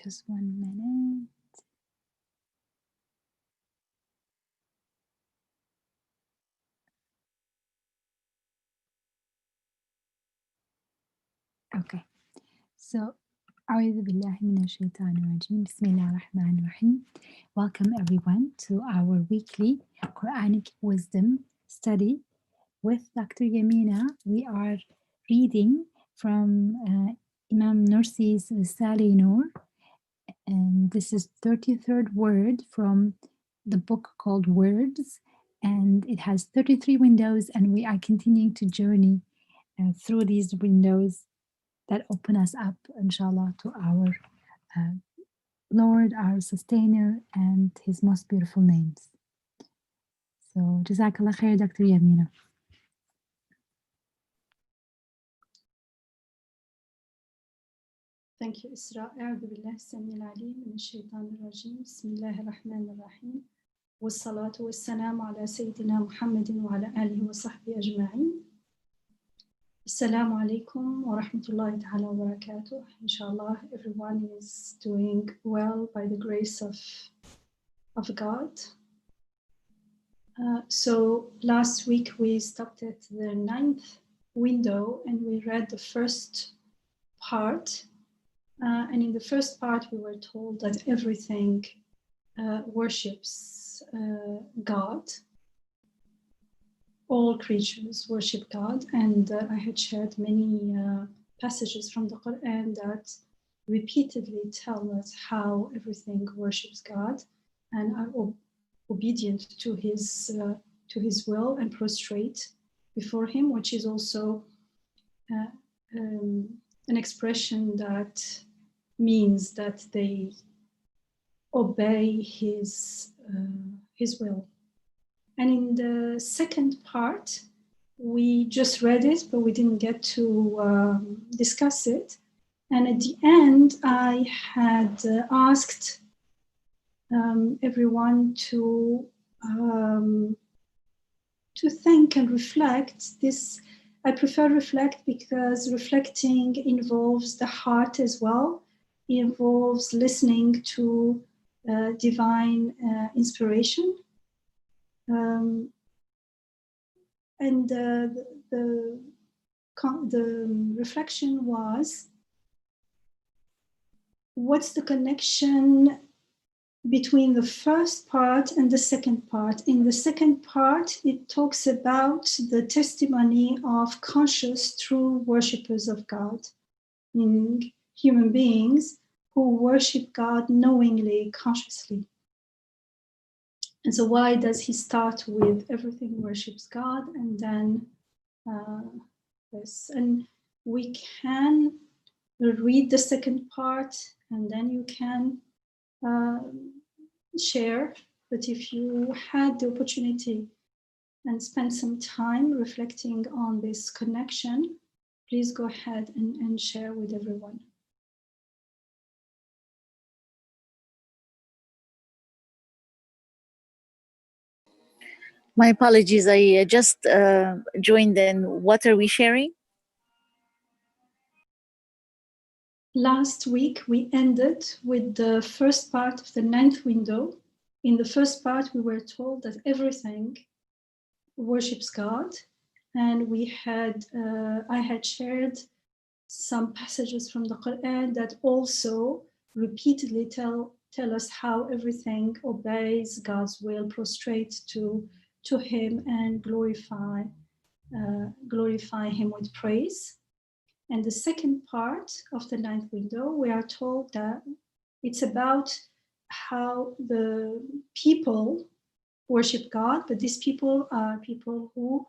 Just 1 minute. Okay. So, أعوذ بالله من الشيطان الرجيم. بسم الله الرحمن الرحيم. Welcome everyone to our weekly Quranic wisdom study with Dr. Yamina. We are reading from Imam Nursi's Risale Nur, and this is 33rd word from the book called Words, and it has 33 windows, and we are continuing to journey through these windows that open us up, inshallah, to our uh, Lord, our sustainer, and his most beautiful names. So, Jazakallah khair, Dr. Yamina. Thank you, Isra. أعوذ بالله السميع العليم من الشيطان الرجيم. بسم الله الرحمن الرحيم. والصلاة والسلام على سيدنا محمد وعلى آله وصحبه أجمعين. Assalamu alaikum wa rahmatullahi ta'ala wa barakatuh. Inshallah, everyone is doing well by the grace of God. So last week we stopped at the 9th window and we read the first part. And in the first part, we were told that everything worships God. All creatures worship God. And I had shared many passages from the Quran that repeatedly tell us how everything worships God and are obedient to his will and prostrate before him, which is also an expression that means that they obey his will. And in the second part, we just read it, but we didn't get to discuss it. And at the end, I had asked everyone to think and reflect. This I prefer reflect because reflecting involves the heart as well. It involves listening to divine inspiration. And the reflection was, what's the connection between the first part and the second part? In the second part, it talks about the testimony of conscious, true worshippers of God, meaning human beings who worship God knowingly, consciously. And so why does he start with everything worships God and then this? And we can read the second part and then you can share. But if you had the opportunity and spend some time reflecting on this connection, please go ahead and share with everyone. My apologies, I just joined in. What are we sharing? Last week, we ended with the first part of the 9th window. In the first part, we were told that everything worships God. And I had shared some passages from the Quran that also repeatedly tell us how everything obeys God's will, prostrate to him and glorify him with praise. And the second part of the 9th window, we are told that it's about how the people worship God, but these people are people who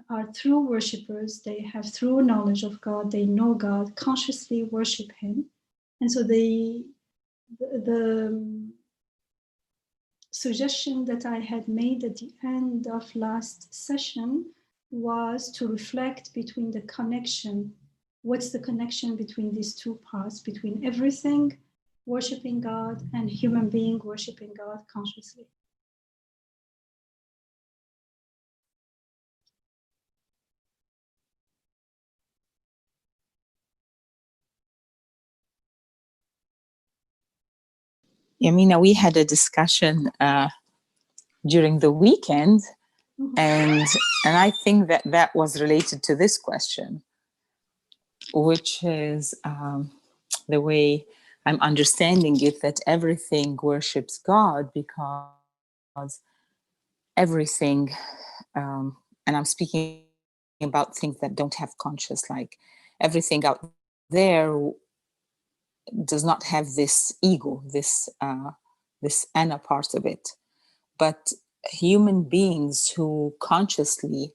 are true worshippers. They have true knowledge of God. They know God, consciously worship him. And so the suggestion that I had made at the end of last session was to reflect between the connection. What's the connection between these two parts, between everything worshiping God and human being worshiping God consciously? Yamina, we had a discussion during the weekend, and I think that was related to this question, which is the way I'm understanding it, that everything worships God because everything, and I'm speaking about things that don't have conscious, like everything out there does not have this ego, this Anna part of it. But human beings who consciously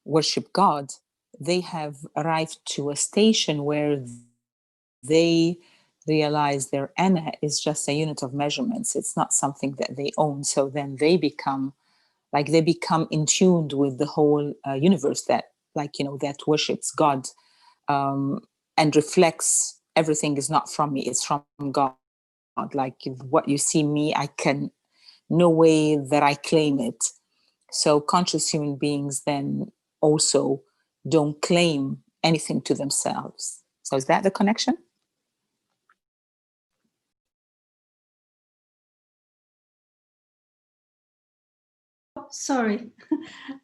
worship God, they have arrived to a station where they realize their Anna is just a unit of measurements. It's not something that they own. So then they become in tune with the whole universe that, that worships God, and reflects everything is not from me, it's from God. Like what you see me, I can, no way that I claim it. So conscious human beings then also don't claim anything to themselves. So is that the connection? Sorry,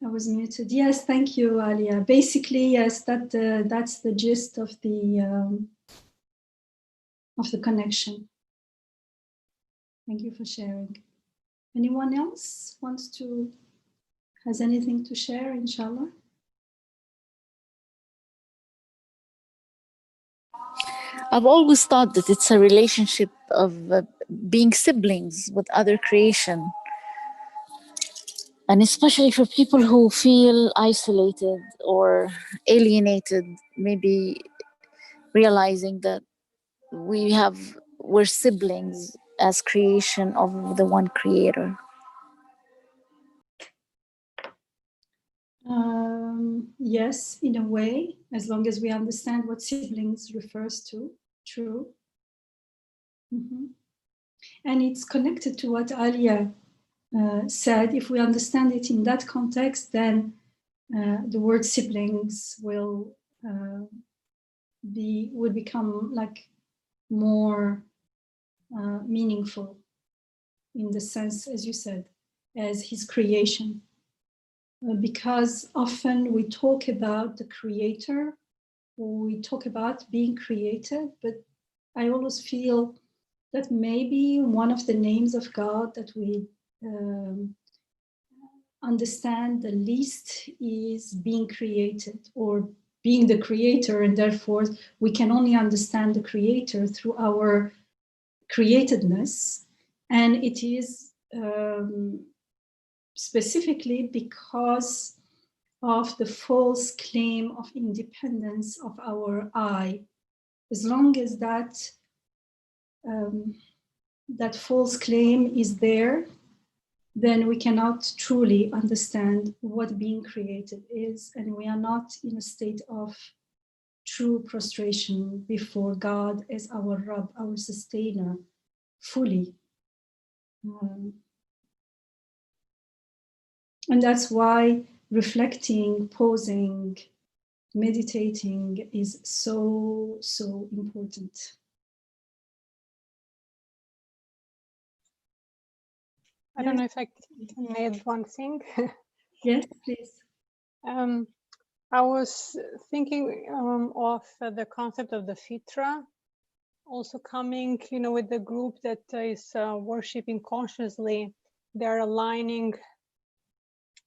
I was muted. Yes, thank you, Alia. Basically, yes, that's the gist of the connection. Thank you for sharing. Anyone else has anything to share, inshallah? I've always thought that it's a relationship of being siblings with other creation. And especially for people who feel isolated or alienated, maybe realizing that we're siblings as creation of the one creator. Yes, in a way, as long as we understand what siblings refers to. True. And it's connected to what Alia said. If we understand it in that context, then the word siblings will become like more meaningful, in the sense, as you said, as his creation. Because often we talk about the creator, or we talk about being created, but I always feel that maybe one of the names of God that we understand the least is being created, or being the creator, and therefore we can only understand the creator through our createdness. And it is specifically because of the false claim of independence of our I. As long as that false claim is there, then we cannot truly understand what being created is, and we are not in a state of true prostration before God as our Rabb, our sustainer, fully. And that's why reflecting, pausing, meditating is so, so important. I don't know if I can add one thing. Yes, please. I was thinking of the concept of the fitra, also coming, with the group that is worshiping consciously. They're aligning,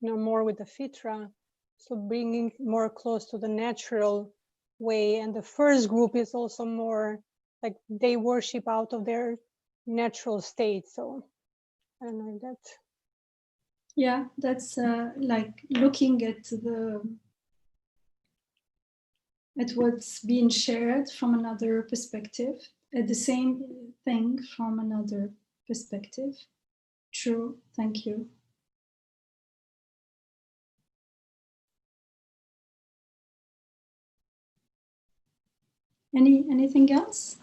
more with the fitra, so bringing more close to the natural way. And the first group is also more like they worship out of their natural state. So I don't know if that. Yeah, that's like looking at what's being shared from another perspective, at the same thing from another perspective. True, thank you. Anything else?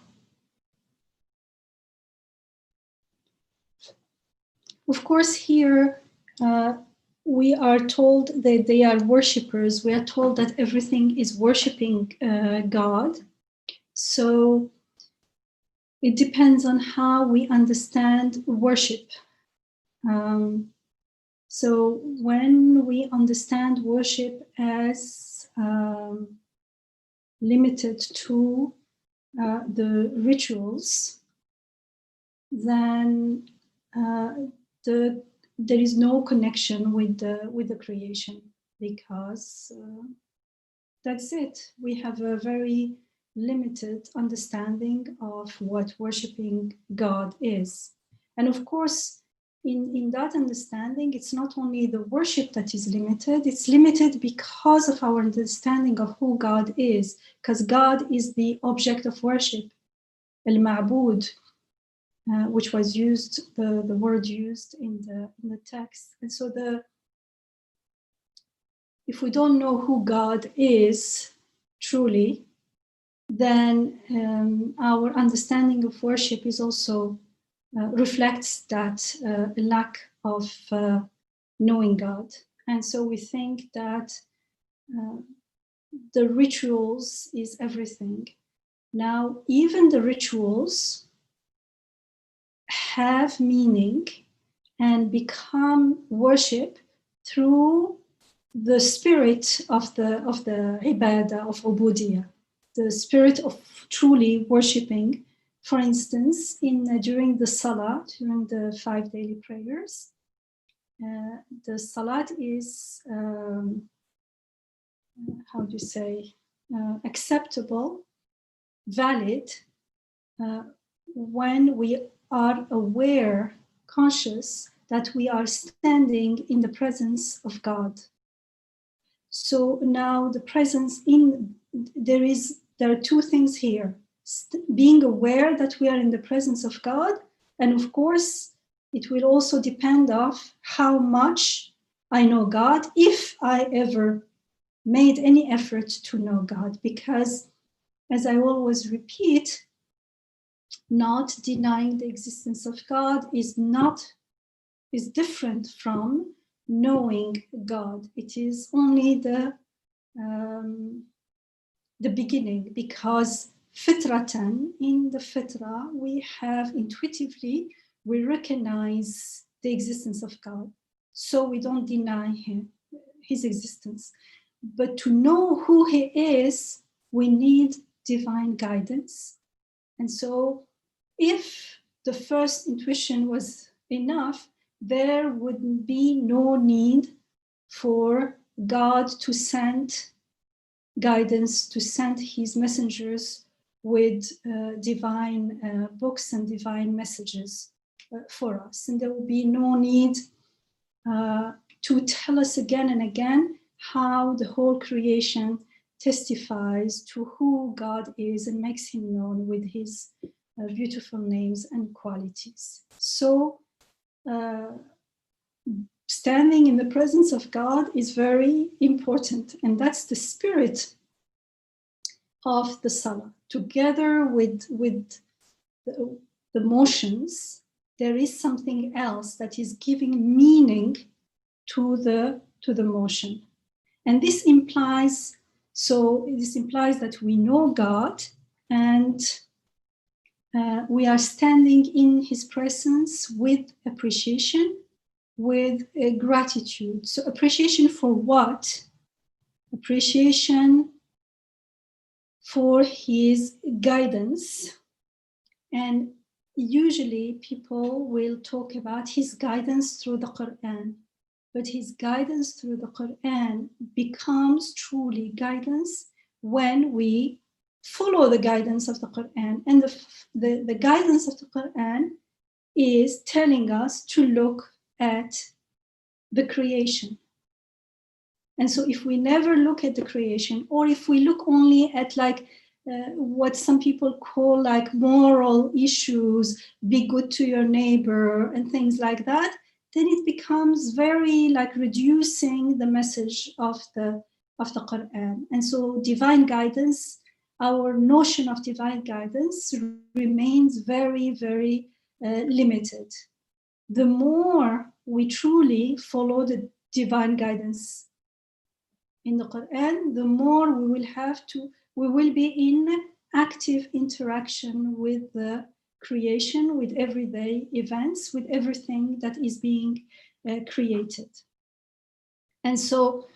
Of course, here we are told that they are worshippers. We are told that everything is worshiping God. So it depends on how we understand worship. So when we understand worship as limited to the rituals, then there is no connection with the creation, because that's it. We have a very limited understanding of what worshiping God is. And of course, in that understanding, it's not only the worship that is limited, it's limited because of our understanding of who God is, because God is the object of worship, al-ma'bud, which was used, the word used in the text. And so if we don't know who God is truly, then our understanding of worship is also reflects that lack of knowing God. And so we think that the rituals is everything. Now, even the rituals have meaning and become worship through the spirit of the ibadah, of ubudiyah, the spirit of truly worshipping. For instance, during the salah, during the 5 daily prayers, the salat is how do you say, acceptable, valid, when we are aware, conscious that we are standing in the presence of God. So now the presence there are two things here. Being aware that we are in the presence of God, and of course, it will also depend on how much I know God, if I ever made any effort to know God, because as I always repeat, not denying the existence of God is different from knowing God. It is only the beginning, because fitratan, in the fitra, we have intuitively, we recognize the existence of God. So we don't deny his existence. But to know who he is, we need divine guidance. And so if the first intuition was enough, there would be no need for God to send guidance, to send his messengers with divine books and divine messages for us. And there will be no need to tell us again and again how the whole creation testifies to who God is and makes him known with his beautiful names and qualities. So standing in the presence of God is very important, and that's the spirit of the salah. Together with the motions, there is something else that is giving meaning to the motion. And this implies that we know God, and we are standing in his presence with appreciation, with gratitude. So appreciation for what? Appreciation for his guidance. And usually people will talk about his guidance through the Quran. But his guidance through the Quran becomes truly guidance when we follow the guidance of the Quran. And the guidance of the Quran is telling us to look at the creation. And so if we never look at the creation, or if we look only at what some people call moral issues, be good to your neighbor and things like that, then it becomes very reducing the message of the Quran. And so divine guidance, our notion of divine guidance remains very, very limited. The more we truly follow the divine guidance in the Quran, the more we will be in active interaction with the creation, with everyday events, with everything that is being created. And so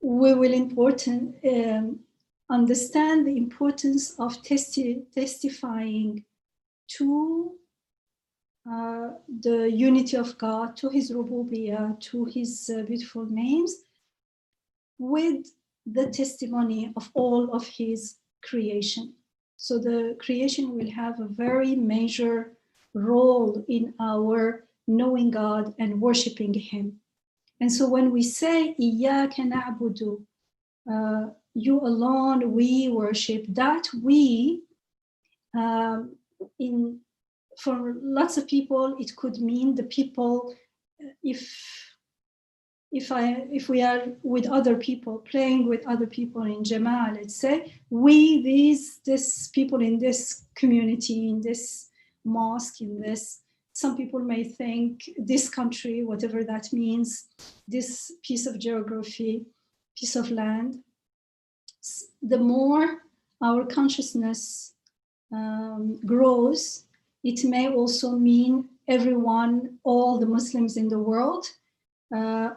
we will understand the importance of testifying to the unity of God, to his rububiyyah, to his beautiful names, with the testimony of all of his creation. So the creation will have a very major role in our knowing God and worshiping him. And so when we say, إِيَّاكَ نَعْبُدُ, you alone we worship, that we, for lots of people, it could mean the people, if we are with other people, playing with other people in Jama'ah, let's say, this people in this community, in this mosque, some people may think this country, whatever that means, this piece of geography, piece of land, the more our consciousness grows, it may also mean everyone, all the Muslims in the world,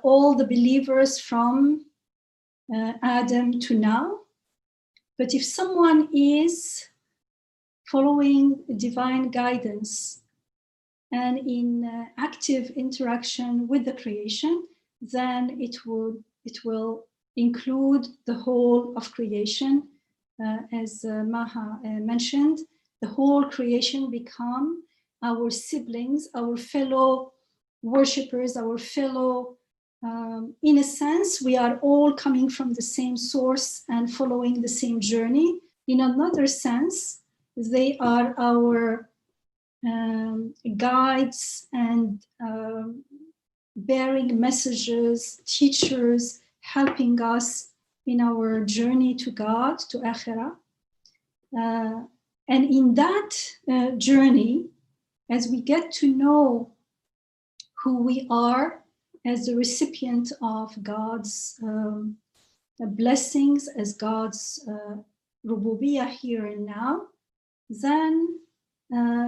all the believers from Adam to now. But if someone is following divine guidance and in active interaction with the creation, then it will include the whole of creation. As Maha mentioned, the whole creation become our siblings, our fellow worshippers, our fellow, in a sense, we are all coming from the same source and following the same journey. In another sense, they are our guides and bearing messages, teachers, helping us in our journey to God, to Akhirah. And in that journey, as we get to know who we are as the recipient of God's blessings, as God's rububiyyah here and now, then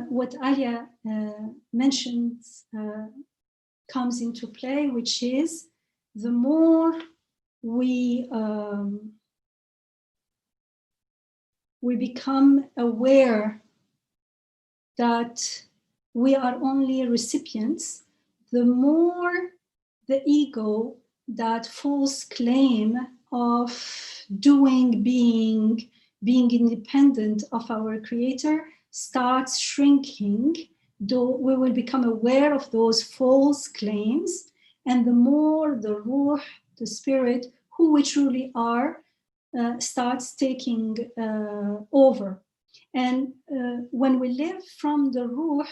what Alia mentioned comes into play, which is the more we become aware that we are only recipients, the more the ego, that false claim of being independent of our creator, starts shrinking. Though we will become aware of those false claims, and the more the ruh, the spirit, who we truly are, starts taking over. And when we live from the ruh,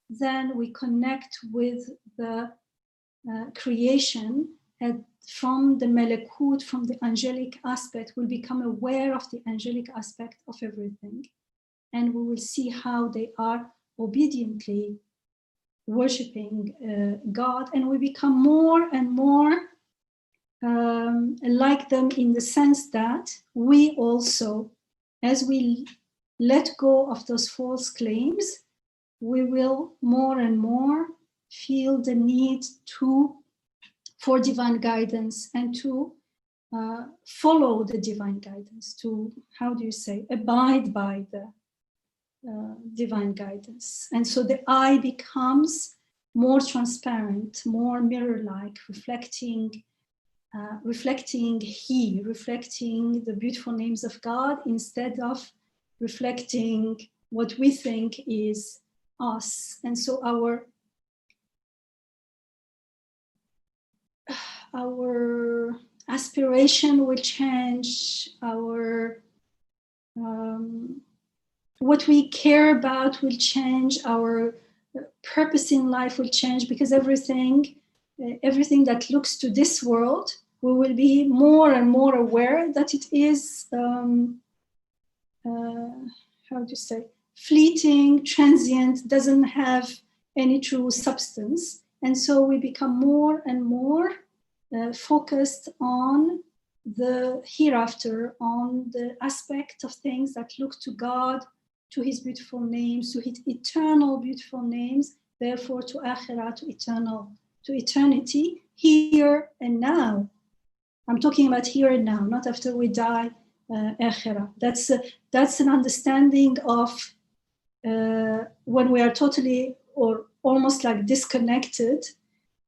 then we connect with the creation, and from the malakut, from the angelic aspect, we'll become aware of the angelic aspect of everything. And we will see how they are obediently worshipping God, and we become more and more like them, in the sense that we also, as we let go of those false claims, we will more and more feel the need for divine guidance and to follow the divine guidance, to, abide by the divine guidance. And so the I becomes more transparent, more mirror-like, reflecting the beautiful names of God, instead of reflecting what we think is us. And so our aspiration will change, our what we care about will change, our purpose in life will change, because everything that looks to this world, we will be more and more aware that it is, fleeting, transient, doesn't have any true substance. And so we become more and more focused on the hereafter, on the aspect of things that look to God to his beautiful names, to his eternal beautiful names, therefore to akhirah, to eternity, here and now. I'm talking about here and now, not after we die, akhirah. That's an understanding of when we are totally or almost like disconnected,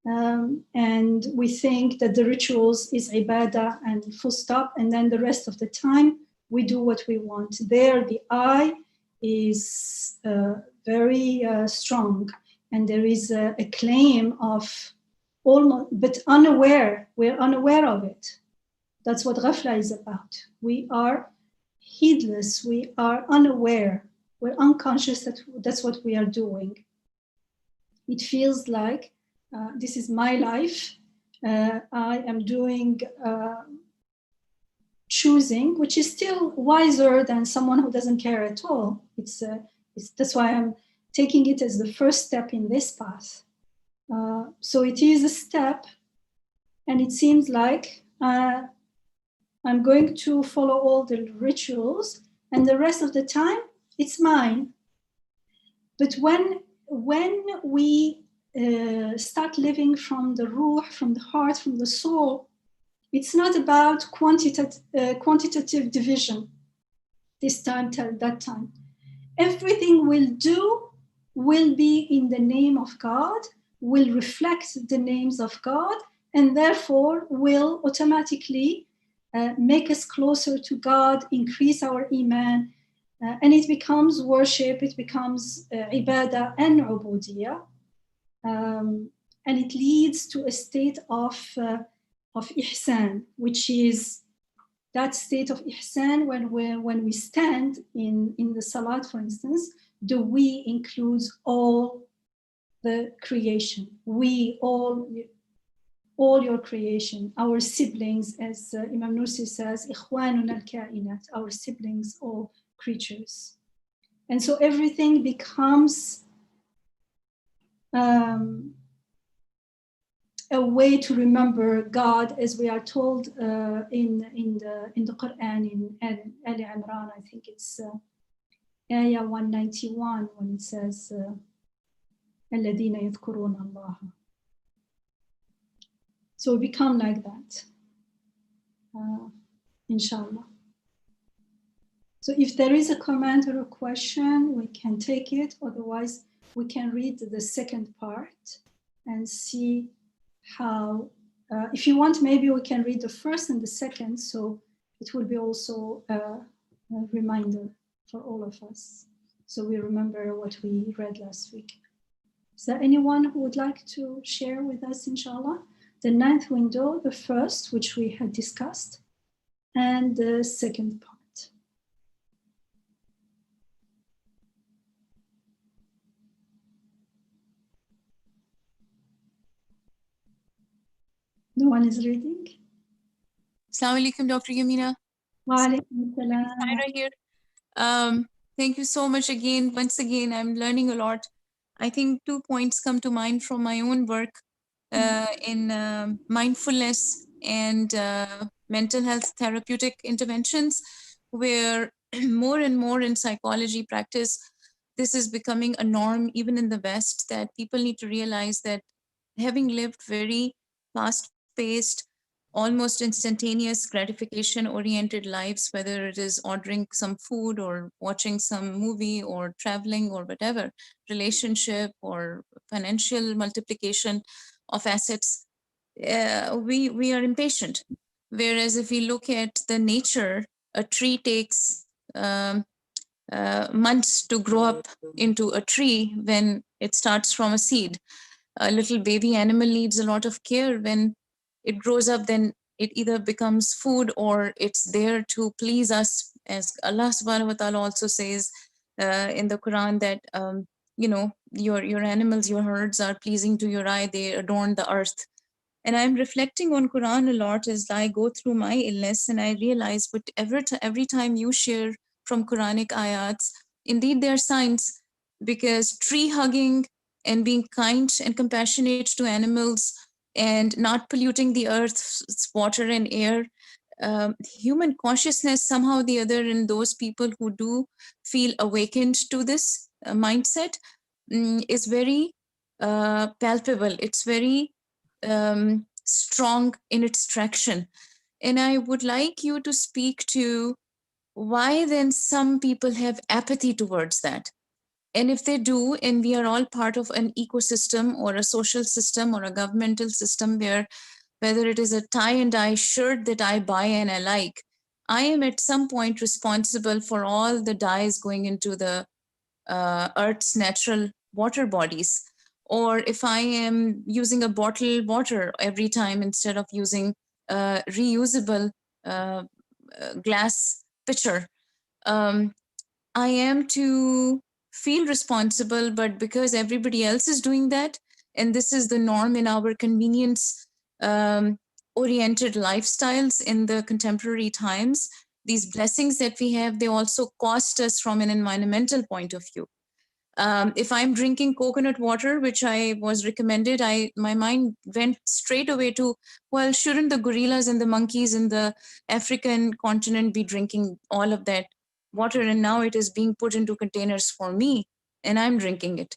and we think that the rituals is ibadah and full stop, and then the rest of the time we do what we want. There, the I is very strong, and there is a claim of almost, but unaware. We're unaware of it. That's what ghafla is about. We are heedless. We are unaware. We're unconscious that that's what we are doing. It feels like this is my life. I am doing choosing, which is still wiser than someone who doesn't care at all. That's why I'm taking it as the first step in this path. So it is a step, and it seems like I'm going to follow all the rituals, and the rest of the time it's mine. But when we start living from the ruh, from the heart, from the soul, it's not about quantitative division. This time, till that time, everything we'll do will be in the name of God, will reflect the names of God, and therefore will automatically make us closer to God, increase our iman, and it becomes worship, it becomes ibadah and ubudiyah, and it leads to a state of ihsan, which is that state of ihsan when we stand in the salat, for instance. The we includes all the creation. We, all your creation, our siblings, as Imam Nursi says, ikhwanuna al-kainat, our siblings, all creatures. And so everything becomes a way to remember God, as we are told in the Quran, in Ali Imran, I think it's ayah 191, when it says الَّذِينَ يَذْكُرُونَ اللَّهَ. So we become like that, inshallah. So if there is a comment or a question, we can take it. Otherwise, we can read the second part and see how, if you want, maybe we can read the first and the second, so it will be also a reminder for all of us, so we remember what we read last week. Is there anyone who would like to share with us, inshallah, the 9th window, the first, which we had discussed, and the second part? No one is reading? Assalamu alaikum, Dr. Yamina. Wa alaikum salam. Tyra here. Thank you so much again. Once again, I'm learning a lot. I think 2 points come to mind from my own work in mindfulness and mental health therapeutic interventions, where more and more in psychology practice, this is becoming a norm even in the West, that people need to realize that having lived very fast-paced, almost instantaneous gratification oriented lives, whether it is ordering some food or watching some movie or traveling or whatever, relationship or financial multiplication of assets, we are impatient. Whereas if we look at the nature, a tree takes months to grow up into a tree when it starts from a seed. A little baby animal needs a lot of care. When it grows up, then it either becomes food or it's there to please us, as Allah subhanahu wa ta'ala also says in the Quran that your animals, your herds are pleasing to your eye, they adorn the earth. And I'm reflecting on Quran a lot as I go through my illness, and I realize, but every time you share from Quranic ayats, indeed there are signs, because tree hugging and being kind and compassionate to animals and not polluting the earth's water and air, human consciousness somehow or the other, in those people who do feel awakened to this mindset, is very palpable. It's very strong in its traction. And I would like you to speak to why then some people have apathy towards that. And if they do, and we are all part of an ecosystem or a social system or a governmental system where, whether it is a tie and dye shirt that I buy and I like, I am at some point responsible for all the dyes going into the Earth's natural water bodies. Or if I am using a bottled water every time instead of using a reusable glass pitcher, I am to feel responsible, but because everybody else is doing that, and this is the norm in our convenience oriented lifestyles in the contemporary times, these blessings that we have, they also cost us from an environmental point of view. If I'm drinking coconut water, which I was recommended, my mind went straight away to, well, shouldn't the gorillas and the monkeys in the African continent be drinking all of that water? And now it is being put into containers for me, and I'm drinking it.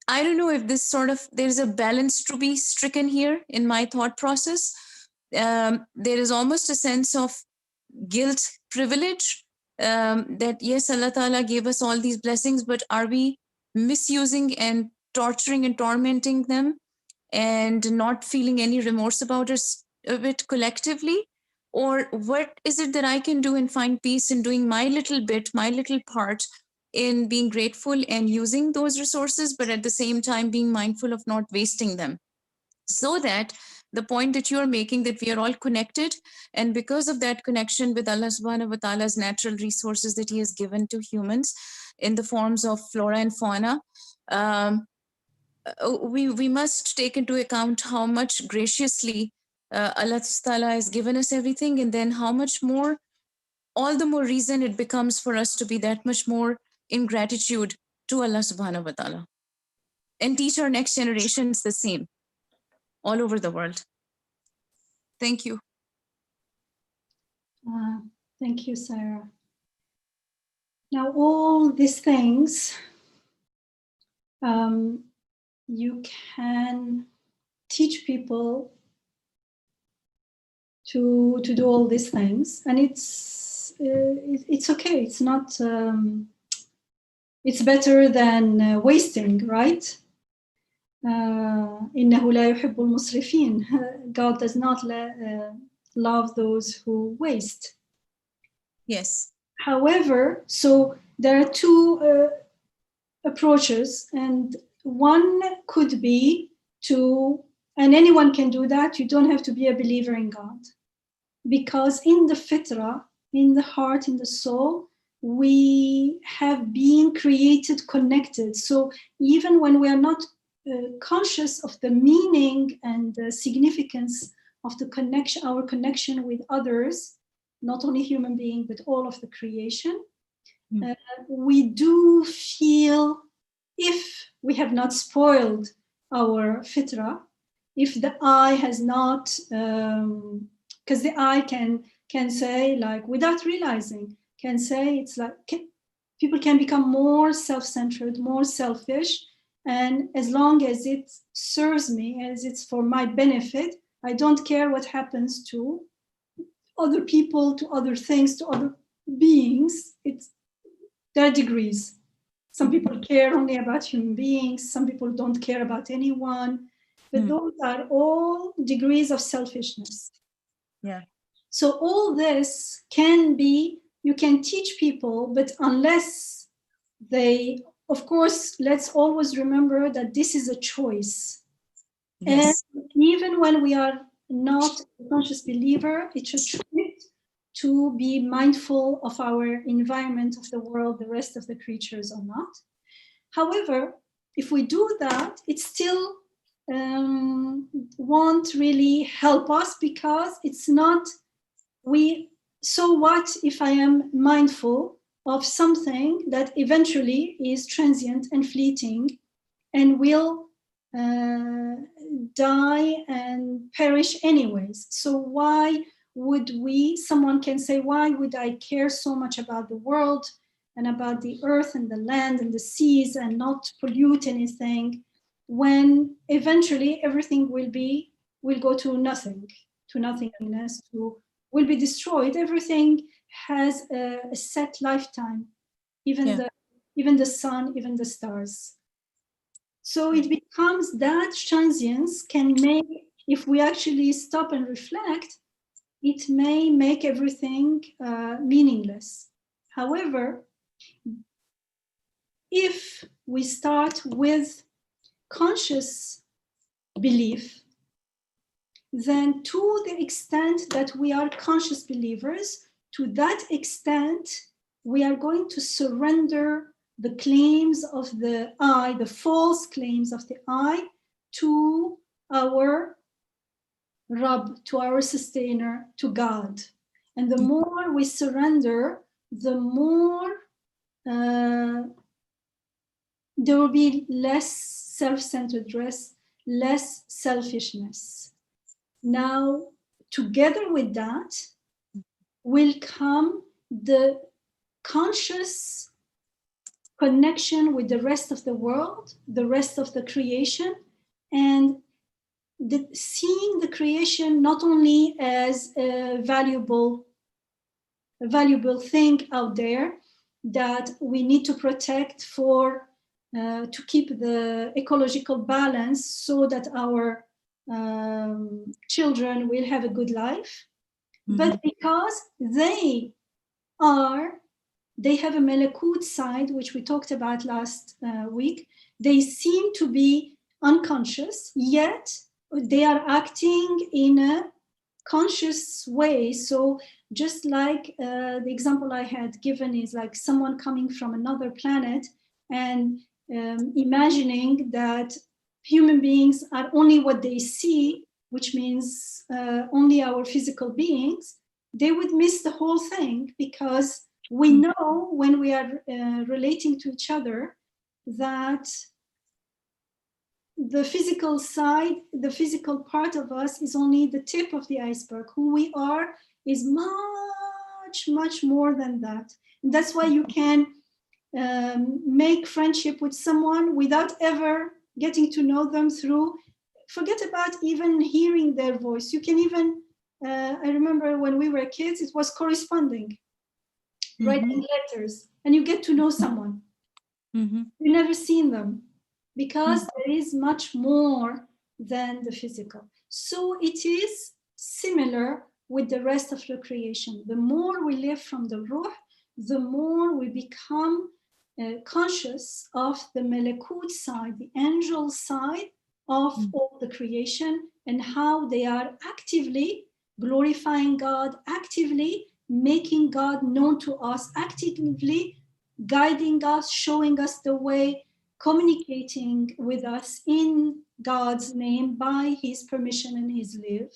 I don't know if this sort of, there's a balance to be stricken here in my thought process. There is almost a sense of guilt privilege, that yes, Allah Ta'ala gave us all these blessings, but are we misusing and torturing and tormenting them and not feeling any remorse about it collectively? Or what is it that I can do and find peace in doing my little bit, my little part in being grateful and using those resources, but at the same time being mindful of not wasting them? So that the point that you're making, that we are all connected, and because of that connection with Allah subhanahu wa ta'ala's natural resources that he has given to humans in the forms of flora and fauna, we must take into account how much graciously Allah Ta'ala has given us everything, and then how much more, all the more reason it becomes for us to be that much more in gratitude to Allah subhanahu wa ta'ala, and teach our next generations the same all over the world. Thank you. Thank you, Sarah. Now, all these things, you can teach people to do all these things, and it's okay. It's not. It's better than wasting, right? إنه لا يحب المسرفين. God does not love those who waste. Yes. However, so there are two approaches, and one could be to, and anyone can do that, you don't have to be a believer in God, because in the fitra, in the heart, in the soul, we have been created connected. So even when we are not conscious of the meaning and the significance of the connection, our connection with others, not only human beings, but all of the creation, we do feel, if we have not spoiled our fitra, if the eye has not, because the eye can say, like, without realizing, can say, it's like, people can become more self-centered, more selfish, and as long as it serves me, as it's for my benefit, I don't care what happens to other people, to other things, to other beings. There are degrees. Some people care only about human beings. Some people don't care about anyone. But those are all degrees of selfishness. Yeah. So all this can be, you can teach people, but unless they, of course, let's always remember that this is a choice. Yes. And even when we are not a conscious believer, it's a choice to be mindful of our environment, of the world, the rest of the creatures or not. However, if we do that, it still won't really help us, because it's not, so what if I am mindful of something that eventually is transient and fleeting and will die and perish anyways? So why someone can say, why would I care so much about the world and about the earth and the land and the seas and not pollute anything, when eventually everything will go to nothing, to nothingness, will be destroyed. Everything has a set lifetime, even the sun, even the stars. So it becomes that transience can make, if we actually stop and reflect, it may make everything meaningless. However, if we start with conscious belief, then to the extent that we are conscious believers, to that extent, we are going to surrender the claims of the I, the false claims of the I, to our Rabb, to our sustainer, to God. And the more we surrender, the more there will be less self-centeredness, less selfishness. Now, together with that will come the conscious connection with the rest of the world, the rest of the creation, and seeing the creation not only as a valuable thing out there that we need to protect to keep the ecological balance so that our children will have a good life, but because they have a Malakut side, which we talked about last week. They seem to be unconscious, yet they are acting in a conscious way. So just like the example I had given is like someone coming from another planet and imagining that human beings are only what they see, which means only our physical beings, they would miss the whole thing, because we know when we are relating to each other that the physical side, the physical part of us is only the tip of the iceberg. Who we are is much, much more than that. And that's why you can make friendship with someone without ever getting to know them through, forget about even hearing their voice. You can even, I remember when we were kids, it was corresponding, writing letters, and you get to know someone. You've never seen them, because there is much more than the physical. So it is similar with the rest of the creation. The more we live from the Ruh, the more we become conscious of the Malakut side, the angel side of all the creation, and how they are actively glorifying God, actively making God known to us, actively guiding us, showing us the way, communicating with us in God's name by his permission and his live.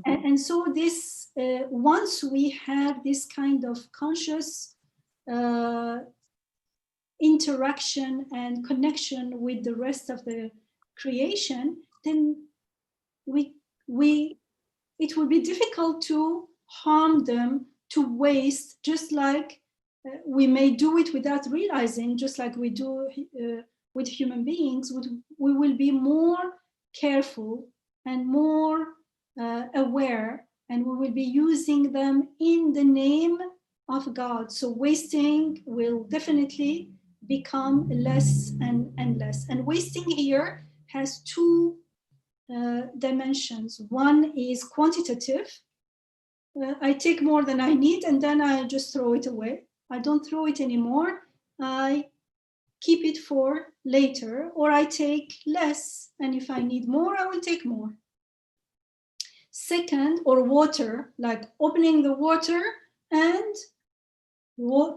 And so this, once we have this kind of conscious interaction and connection with the rest of the creation, then it will be difficult to harm them, to waste, just like we may do it without realizing, just like we do with human beings. We will be more careful and more aware, and we will be using them in the name of God. So wasting will definitely become less and less. And wasting here has two dimensions. One is quantitative. I take more than I need, and then I just throw it away. I don't throw it anymore. I keep it for later, or I take less, and if I need more, I will take more. Second, or water, like opening the water and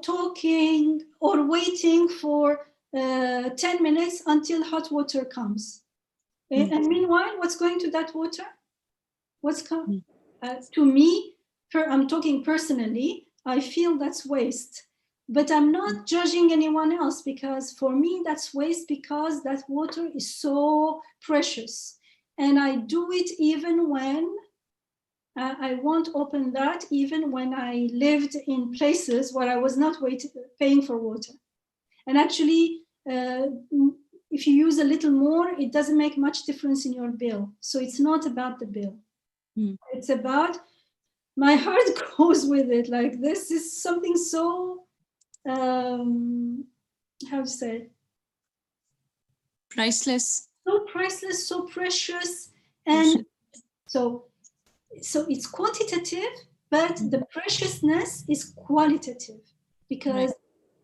talking or waiting for 10 minutes until hot water comes. And meanwhile, what's going to that water? What's coming? To me, I'm talking personally, I feel that's waste. But I'm not judging anyone else, because for me, that's waste, because that water is so precious. And I do it even when I won't open that even when I lived in places where I was not paying for water. And actually, if you use a little more, it doesn't make much difference in your bill. So it's not about the bill. It's about my heart goes with it. Like, this is something so, how to say? Priceless. So priceless, so precious. And so it's quantitative, but the preciousness is qualitative, because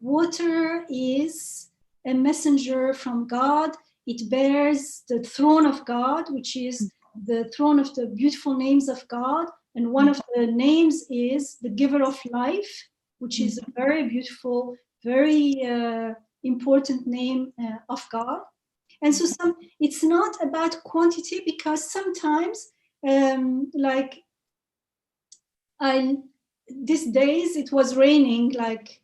water is a messenger from God. It bears the throne of God, which is the throne of the beautiful names of God. And one of the names is the giver of life, which is a very beautiful, very important name of God. And so it's not about quantity, because sometimes, like, these days it was raining, like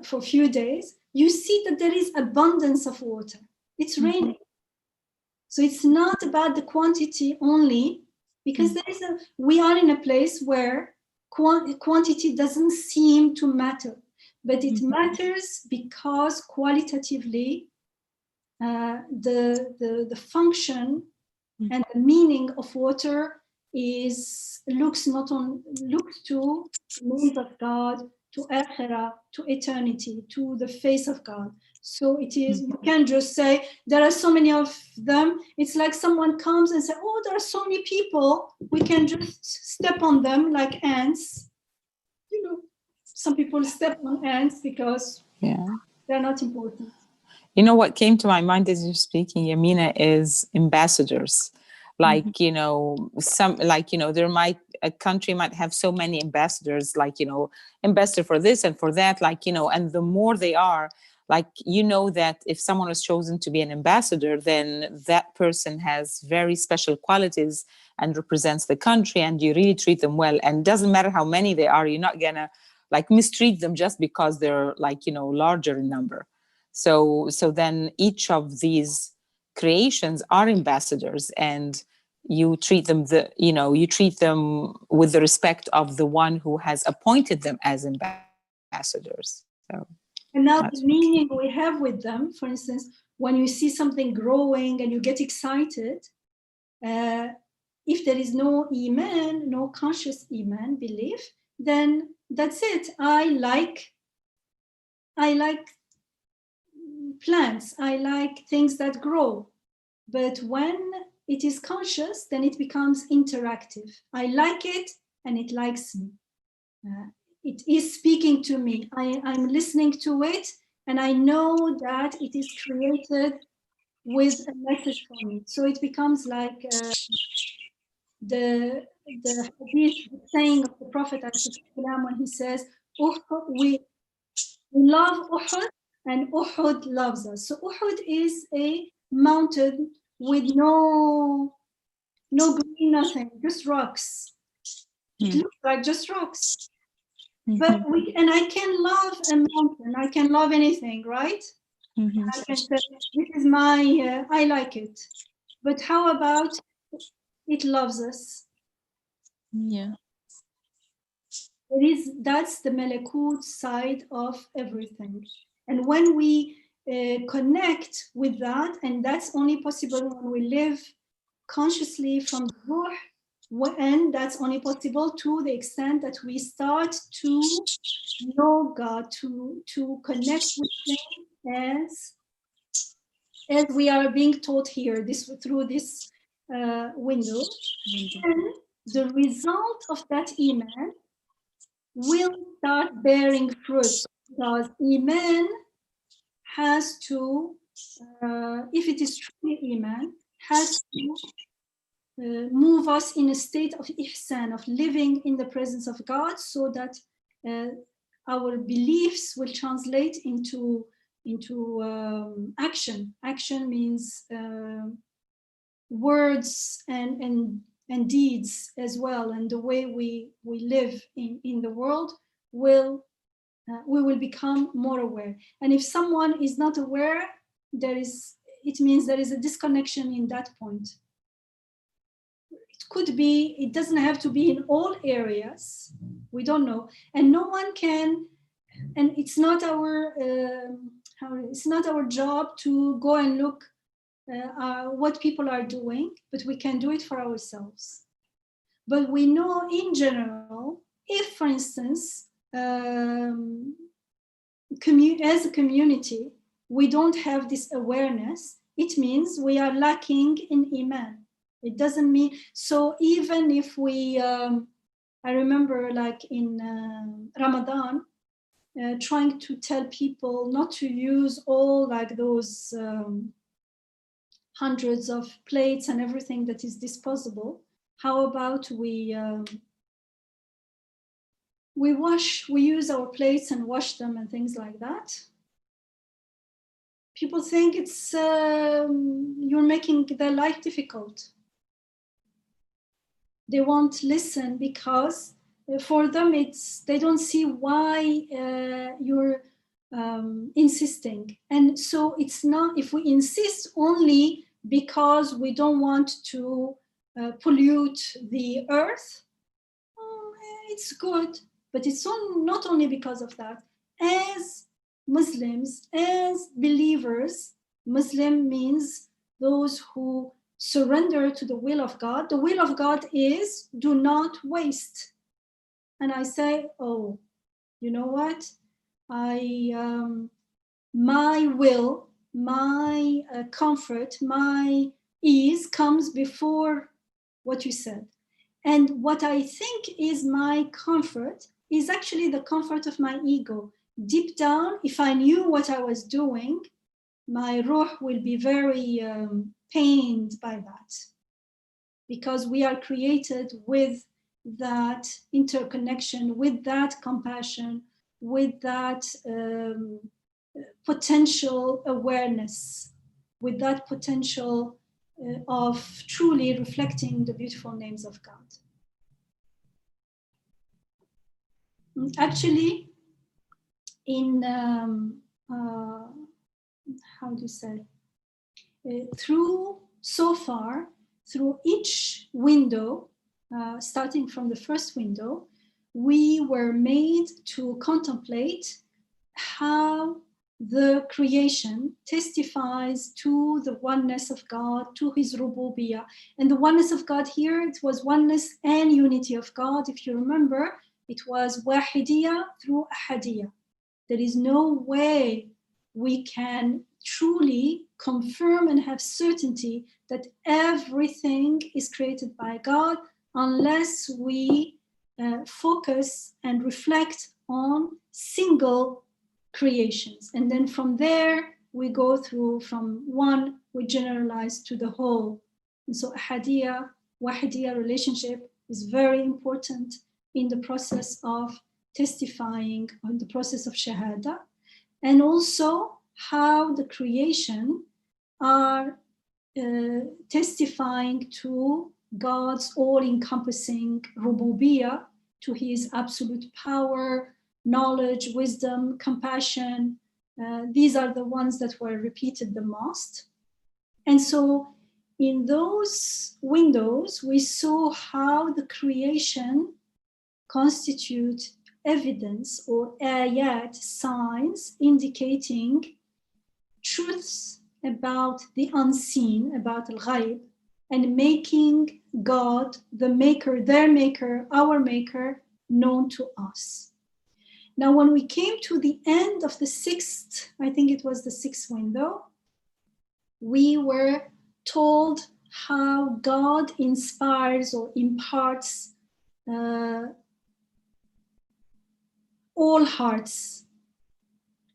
for a few days, you see that there is abundance of water. It's raining. So it's not about the quantity only, because we are in a place where quantity doesn't seem to matter, but it matters because qualitatively the function and the meaning of water looks to names of God, to akhirah, to eternity, to the face of God. So it is, you can't just say there are so many of them. It's like someone comes and say, oh, there are so many people, we can just step on them like ants. You know, some people step on ants because they're not important. You know, what came to my mind as you're speaking, Yamina, is ambassadors. Like, you know, a country might have so many ambassadors, like, you know, ambassador for this and for that, like, you know, and the more they are, like, you know, that if someone is chosen to be an ambassador, then that person has very special qualities and represents the country, and you really treat them well. And doesn't matter how many they are, you're not gonna like mistreat them just because they're, like, you know, larger in number. So then each of these creations are ambassadors, and you treat them with the respect of the one who has appointed them as ambassadors. So, and now the meaning we have with them, for instance, when you see something growing and you get excited, if there is no iman, no conscious iman, belief, then that's it. I like plants, I like things that grow. But when it is conscious, then it becomes interactive. I like it and it likes me. It is speaking to me. I'm listening to it, and I know that it is created with a message for me. So it becomes like the hadith, the saying of the Prophet when he says, we love Uhud and Uhud loves us. So Uhud is a mountain with no green, nothing, just rocks. It looks like just rocks. But I can love a mountain, I can love anything, right? I can say, this is my, I like it. But how about it loves us? Yeah. That's the Malakut side of everything. And when we connect with that, and that's only possible when we live consciously from the Ruh, and that's only possible to the extent that we start to know God, to connect with Him as we are being taught here, through this window. And the result of that iman will start bearing fruit, because iman has to, if it is truly iman, has to move us in a state of ihsan, of living in the presence of God, so that our beliefs will translate into action. Action means words and deeds as well, and the way we live in the world we will become more aware. And if someone is not aware, it means there is a disconnection in that point. could be, it doesn't have to be in all areas. We don't know. And no one can, and it's not our, it's not our job to go and look what people are doing, but we can do it for ourselves. But we know in general, if, for instance, as a community, we don't have this awareness, it means we are lacking in Iman. It doesn't mean, so even if we, I remember like in Ramadan, trying to tell people not to use all like those hundreds of plates and everything that is disposable. How about we use our plates and wash them and things like that? People think it's, you're making their life difficult. They won't listen because for them they don't see why you're insisting. And so it's not, if we insist only because we don't want to pollute the earth, it's good, but it's not only because of that. As Muslims, as believers, Muslim means those who surrender to the will of God. The will of God is do not waste. And I say, oh, you know what? My will, my comfort, my ease comes before what you said. And what I think is my comfort is actually the comfort of my ego. Deep down, if I knew what I was doing, my ruh will be very pained by that, because we are created with that interconnection, with that compassion, with that potential awareness, with that potential of truly reflecting the beautiful names of God. Actually, in how do you say, through each window, starting from the first window, we were made to contemplate how the creation testifies to the oneness of God, to his rububiyyah. And the oneness of God here, it was oneness and unity of God. If you remember, it was wahidiyah through ahadiyah. There is no way we can truly confirm and have certainty that everything is created by God unless we focus and reflect on single creations. And then from there, we go through from one, we generalize to the whole. And so ahadiyah, wahidiyah relationship is very important in the process of testifying, on the process of shahada, and also how the creation are testifying to God's all-encompassing rububiyyah, to his absolute power, knowledge, wisdom, compassion. These are the ones that were repeated the most. And so in those windows, we saw how the creation constitute evidence or ayat, signs indicating truths about the unseen, about al-ghayb, and making God, the maker, their maker, our maker, known to us. Now, when we came to the end of the sixth, I think it was the sixth window, we were told how God inspires or imparts all hearts.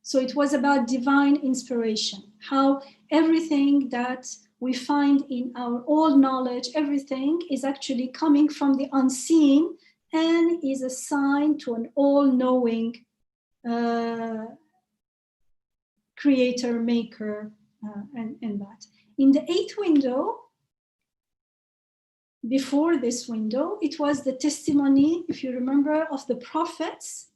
So it was about divine inspiration, how everything that we find in our all knowledge, everything is actually coming from the unseen and is a sign to an all-knowing creator, maker, and that. In the eighth window, before this window, it was the testimony, if you remember, of the prophets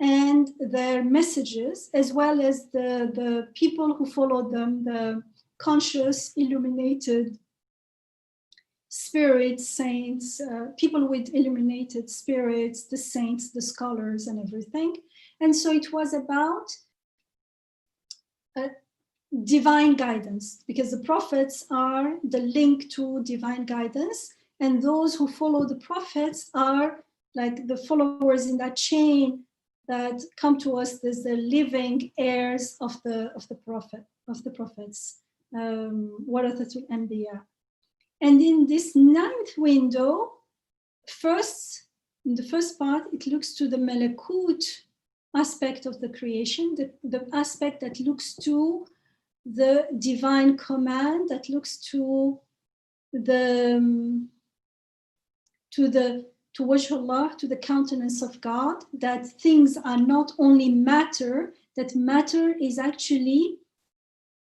and their messages, as well as the people who followed them, the conscious, illuminated spirits, saints, people with illuminated spirits, the saints, the scholars, and everything. And so it was about divine guidance, because the prophets are the link to divine guidance, and those who follow the prophets are like the followers in that chain that come to us as the living heirs of the prophets, warathatul anbiya. And in this 9th window, in the first part, it looks to the malakut aspect of the creation, the aspect that looks to the divine command, that looks to wajh Allah, to the countenance of God, that things are not only matter, that matter is actually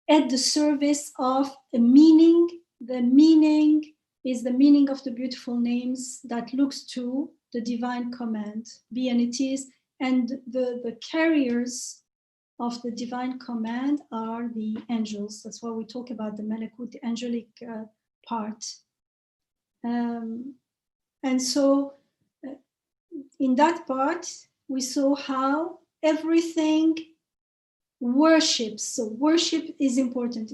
at the service of a meaning. The meaning is the meaning of the beautiful names that looks to the divine command, be and it is, and the carriers of the divine command are the angels. That's why we talk about the malakut, the angelic part. And so in that part, we saw how everything worships. So worship is important.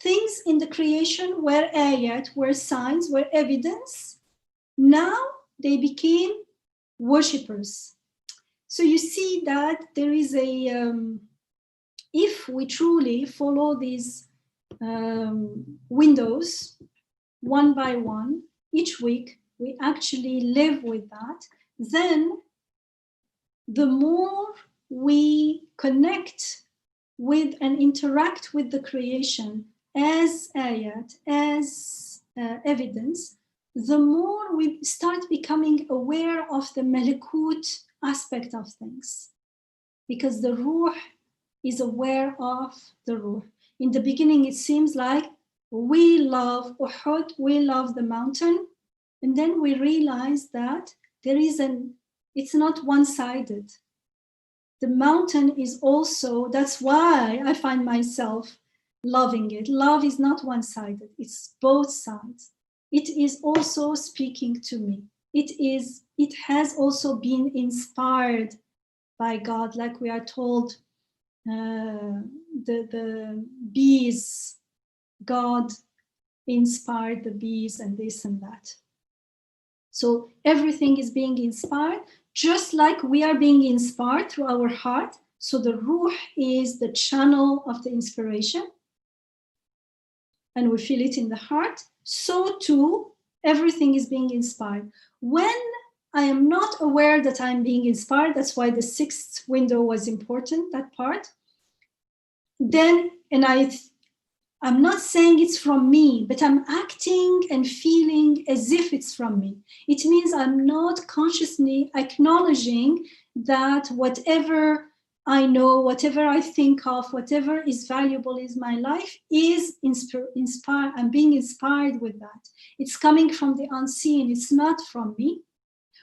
Things in the creation were ayat, were signs, were evidence. Now they became worshippers. So you see that there is a, if we truly follow these windows one by one, each week, we actually live with that, then the more we connect with and interact with the creation as ayat, as evidence, the more we start becoming aware of the malakut aspect of things. Because the ruh is aware of the ruh. In the beginning, it seems like we love Uhud, we love the mountain, and then we realize that it's not one-sided. The mountain is also, that's why I find myself loving it. Love is not one-sided, it's both sides. It is also speaking to me. It has also been inspired by God, like we are told, the bees, God inspired the bees and this and that. So everything is being inspired, just like we are being inspired through our heart. So the ruh is the channel of the inspiration, and we feel it in the heart. So too, everything is being inspired. When I am not aware that I'm being inspired, that's why the 6th window was important, that part. Then, and I'm not saying it's from me, but I'm acting and feeling as if it's from me. It means I'm not consciously acknowledging that whatever I know, whatever I think of, whatever is valuable in my life is inspired. I'm being inspired with that. It's coming from the unseen. It's not from me.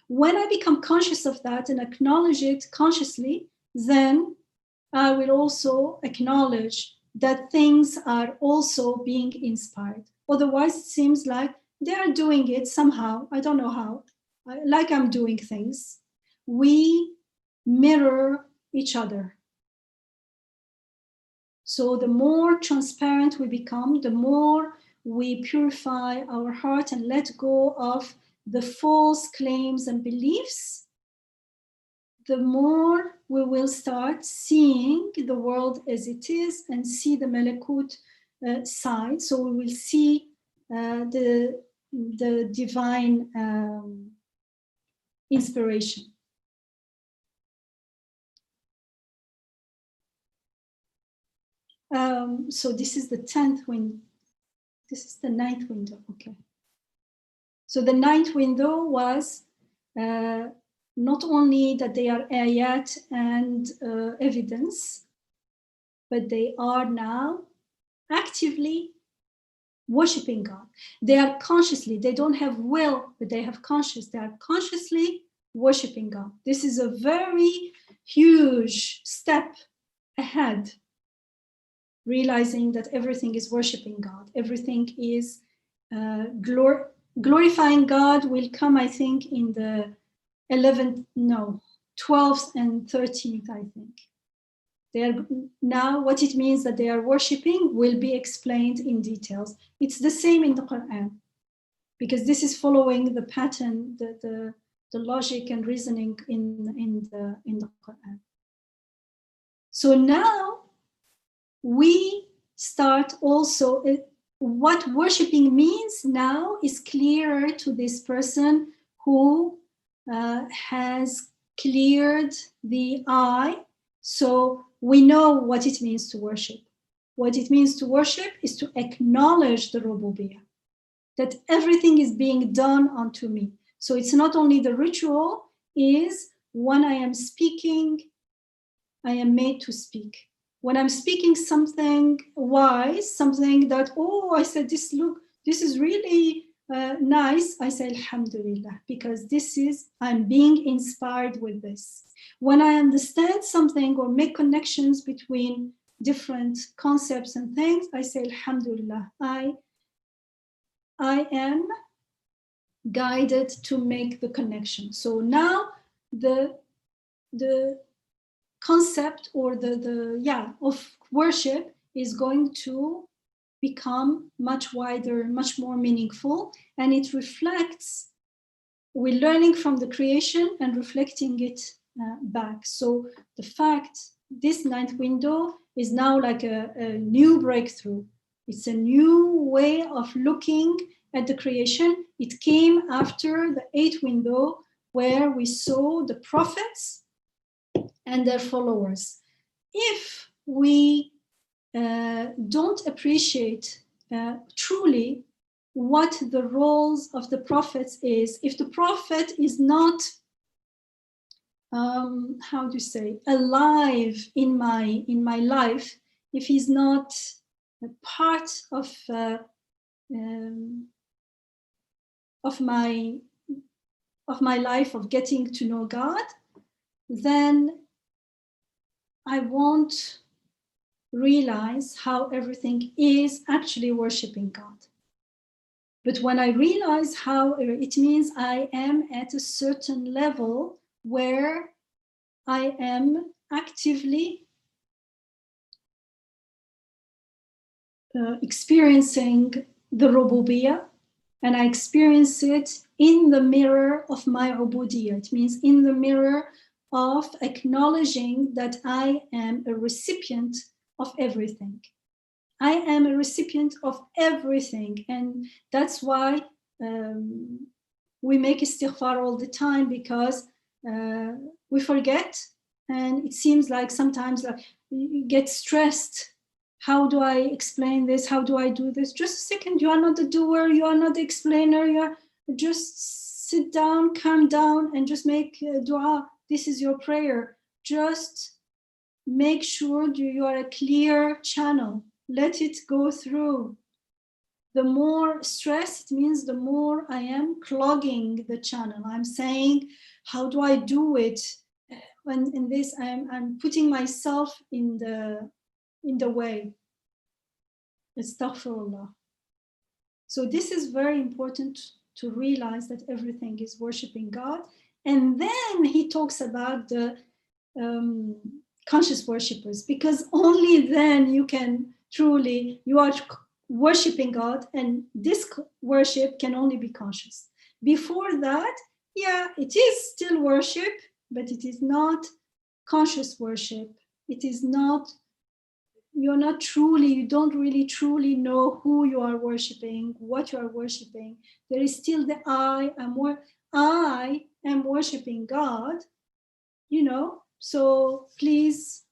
When I become conscious of that and acknowledge it consciously, then I will also acknowledge that things are also being inspired. Otherwise, it seems like they are doing it somehow. I don't know how, like I'm doing things. We mirror each other. So the more transparent we become, the more we purify our heart and let go of the false claims and beliefs, the more we will start seeing the world as it is and see the malakut side. So we will see the divine inspiration. So this is the 10th window. This is the 9th window. Okay. So the 9th window was not only that they are ayat and evidence, but they are now actively worshiping God. They are consciously, they don't have will, but they have conscious. They are consciously worshiping God. This is a very huge step ahead, realizing that everything is worshiping God. Everything is glorifying God will come, I think, in the 12th and 13th, I think. They are now, what it means that they are worshiping will be explained in details. It's the same in the Quran, because this is following the pattern, the logic and reasoning in the Quran. So now we start also, what worshiping means now is clearer to this person who has cleared the eye. So we know what it means to worship. What it means to worship is to acknowledge the rububiyyah, that everything is being done unto me. So it's not only the ritual, is when I am speaking, I am made to speak. When I'm speaking something wise, something that, oh, I said, this is really nice, I say, Alhamdulillah, because I'm being inspired with this. When I understand something or make connections between different concepts and things, I say, Alhamdulillah, I am guided to make the connection. So now the concept or of worship is going to become much wider, much more meaningful, and it reflects, we're learning from the creation and reflecting it back. So the fact this 9th window is now like a new breakthrough. It's a new way of looking at the creation. It came after the 8th window, where we saw the prophets and their followers. If we don't appreciate truly what the roles of the prophets is, if the prophet is not, alive in my life, if he's not a part of my life of getting to know God, then I won't realize how everything is actually worshiping God. But when I realize how it means I am at a certain level where I am actively experiencing the rububiyyah, and I experience it in the mirror of my ubudiyyah. It means in the mirror of acknowledging that I am a recipient of everything. I am a recipient of everything. And that's why we make istighfar all the time, because we forget. And it seems like sometimes you get stressed. How do I explain this? How do I do this? Just a second, you are not the doer, you are not the explainer, you are just sit down, calm down, and just make dua. This is your prayer. Just make sure you are a clear channel. Let it go through. The more stress, it means the more I am clogging the channel. I'm saying, how do I do it? When in this, I'm putting myself in the way. Astaghfirullah. So this is very important to realize that everything is worshiping God. And then he talks about the conscious worshippers, because only then you are worshiping God, and this worship can only be conscious. Before that, it is still worship, but it is not conscious worship. It is not, you don't really truly know who you are worshiping, what you are worshiping. There is still the I am worshiping God, so please,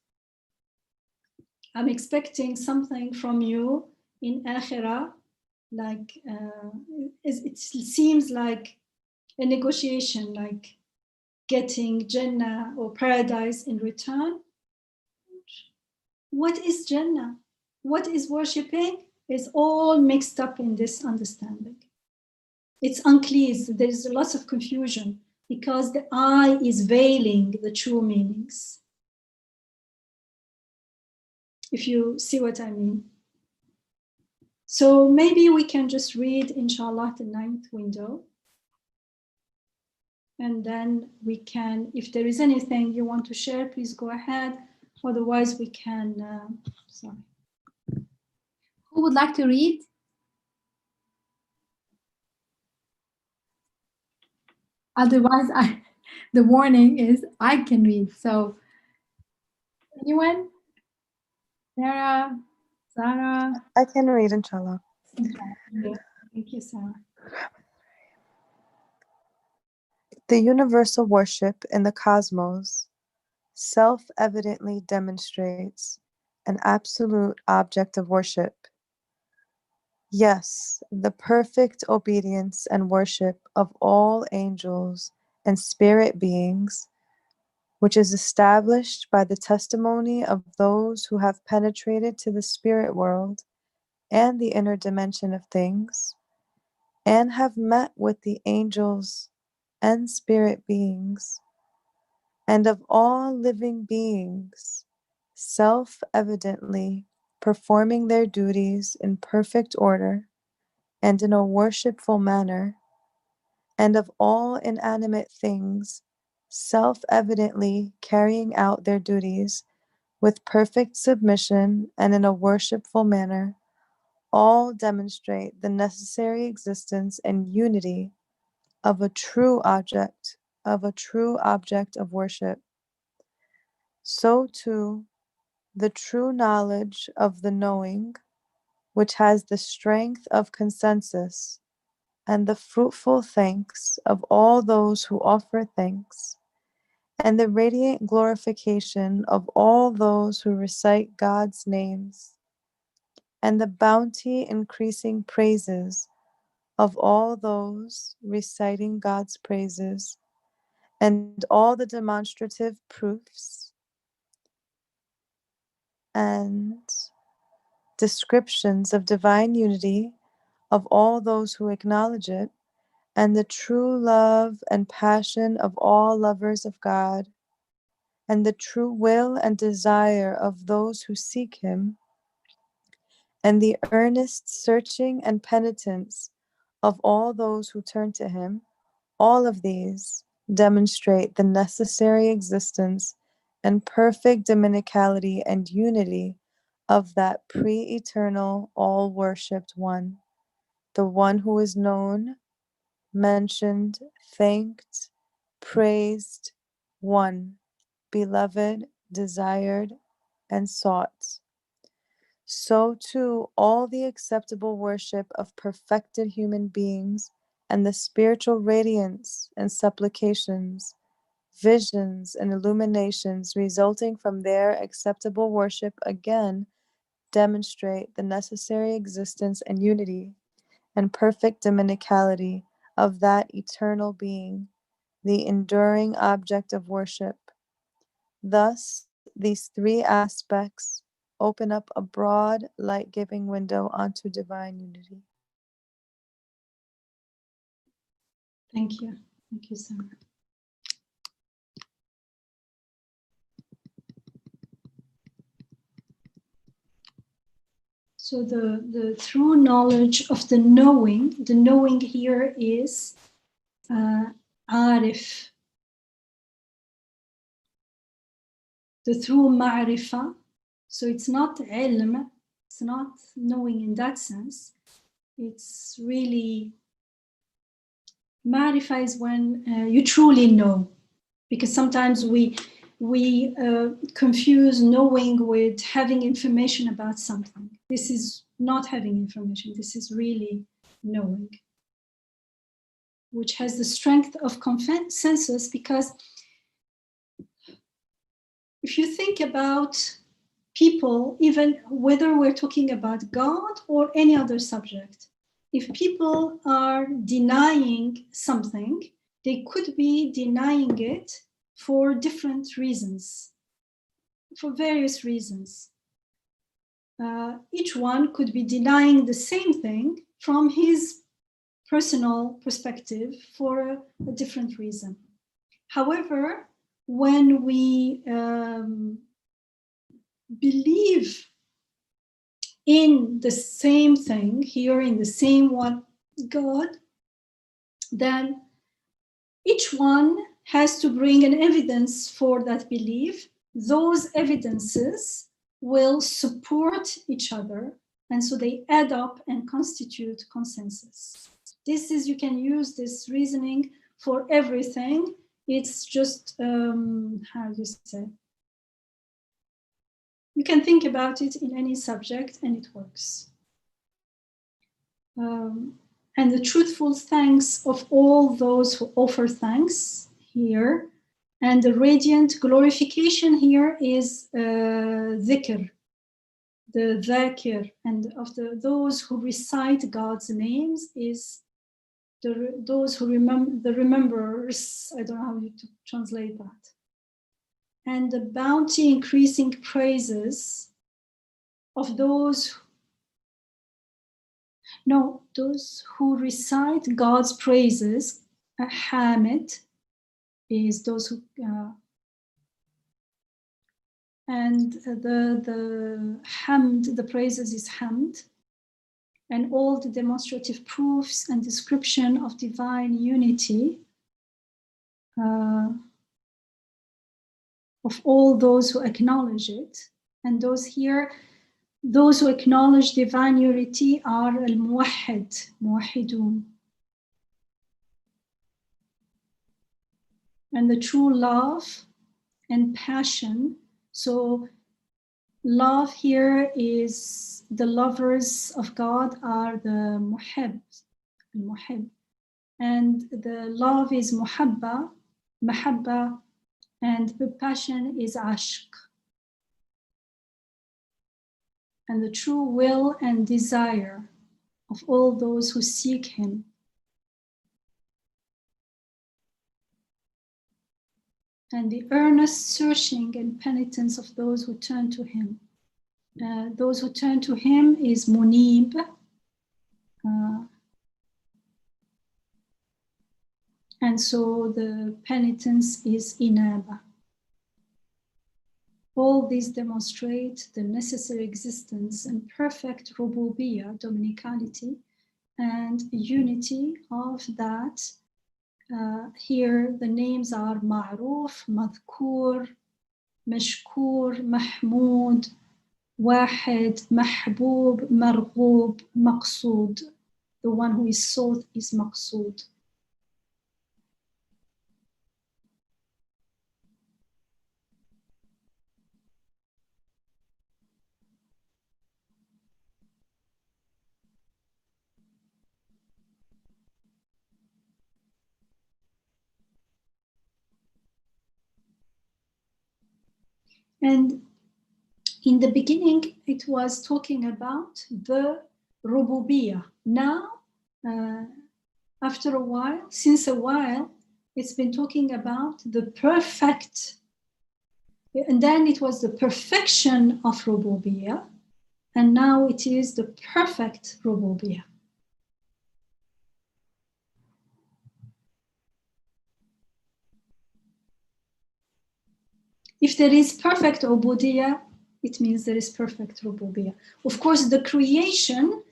I'm expecting something from you in Akhirah, like it seems like a negotiation, like getting Jannah or paradise in return. What is Jannah? What is worshipping? Is all mixed up in this understanding. It's unclear. There's lots of confusion because the I is veiling the true meanings. If you see what I mean. So maybe we can just read, inshallah, the 9th window. And then we can, if there is anything you want to share, please go ahead. Otherwise, we can, sorry. Who would like to read? Otherwise, the warning is I can read. So, anyone? Sarah? Sarah? I can read, inshallah. Yeah. Thank you, Sarah. The universal worship in the cosmos self-evidently demonstrates an absolute object of worship. Yes, the perfect obedience and worship of all angels and spirit beings, which is established by the testimony of those who have penetrated to the spirit world and the inner dimension of things, and have met with the angels and spirit beings, and of all living beings, self-evidently performing their duties in perfect order and in a worshipful manner, and of all inanimate things, self-evidently carrying out their duties with perfect submission and in a worshipful manner, all demonstrate the necessary existence and unity of a true object of worship. So too, the true knowledge of the knowing, which has the strength of consensus, and the fruitful thanks of all those who offer thanks, and the radiant glorification of all those who recite God's names, and the bounty increasing praises of all those reciting God's praises, and all the demonstrative proofs and descriptions of divine unity of all those who acknowledge it, and the true love and passion of all lovers of God, and the true will and desire of those who seek Him, and the earnest searching and penitence of all those who turn to Him, all of these demonstrate the necessary existence and perfect dominicality and unity of that pre-eternal, all-worshipped one, the one who is known, mentioned, thanked, praised, one, beloved, desired, and sought. So too, all the acceptable worship of perfected human beings and the spiritual radiance and supplications, visions and illuminations resulting from their acceptable worship again demonstrate the necessary existence and unity and perfect dominicality of that eternal being, the enduring object of worship. Thus, these three aspects open up a broad, light-giving window onto divine unity. Thank you. Thank you, Sarah. So the true knowledge of the knowing here is arif. The true ma'rifah. So it's not ilm, it's not knowing in that sense. It's really, ma'rifah is when you truly know. Because sometimes we confuse knowing with having information about something. This is not having information. This is really knowing, which has the strength of consensus. Because if you think about people, even whether we're talking about God or any other subject, if people are denying something, they could be denying it for different reasons, for various reasons. Each one could be denying the same thing from his personal perspective for a different reason. However, when we believe in the same thing, here in the same one God, then each one has to bring an evidence for that belief. Those evidences will support each other, and so they add up and constitute consensus. This is, you can use this reasoning for everything. It's just, how do you say? You can think about it in any subject and it works. And the truthful thanks of all those who offer thanks here, and the radiant glorification here is dhikr, the dhakir, and of those who recite God's names is those who remember, the rememberers. I don't know how to translate that. And the bounty increasing praises of those who recite God's praises. A hamid is those who and the hamd, the praises is hamd, and all the demonstrative proofs and description of divine unity of all those who acknowledge it. And those here, those who acknowledge divine unity are al-muwahhid, muwahhidun. And the true love and passion. So love here is, the lovers of God are the muhib, al-muhib. And the love is muhabba, mahabba, and the passion is ashq. And the true will and desire of all those who seek him. And the earnest searching and penitence of those who turn to him. Those who turn to him is munib. And so the penitence is inaba. All these demonstrate the necessary existence and perfect rububiyyah, dominicality, and unity of that. Here the names are Ma'ruf, Madhkur, Mashkur, Mahmud, Wahid, Mahbub, Marghub, Maqsood. The one who is sought is Maqsood. And in the beginning, it was talking about the rububiyyah. Now, after a while, since a while, it's been talking about the perfect. And then it was the perfection of rububiyyah. And now it is the perfect rububiyyah. If there is perfect ubudiyyah, it means there is perfect rububiyyah. Of course, the creation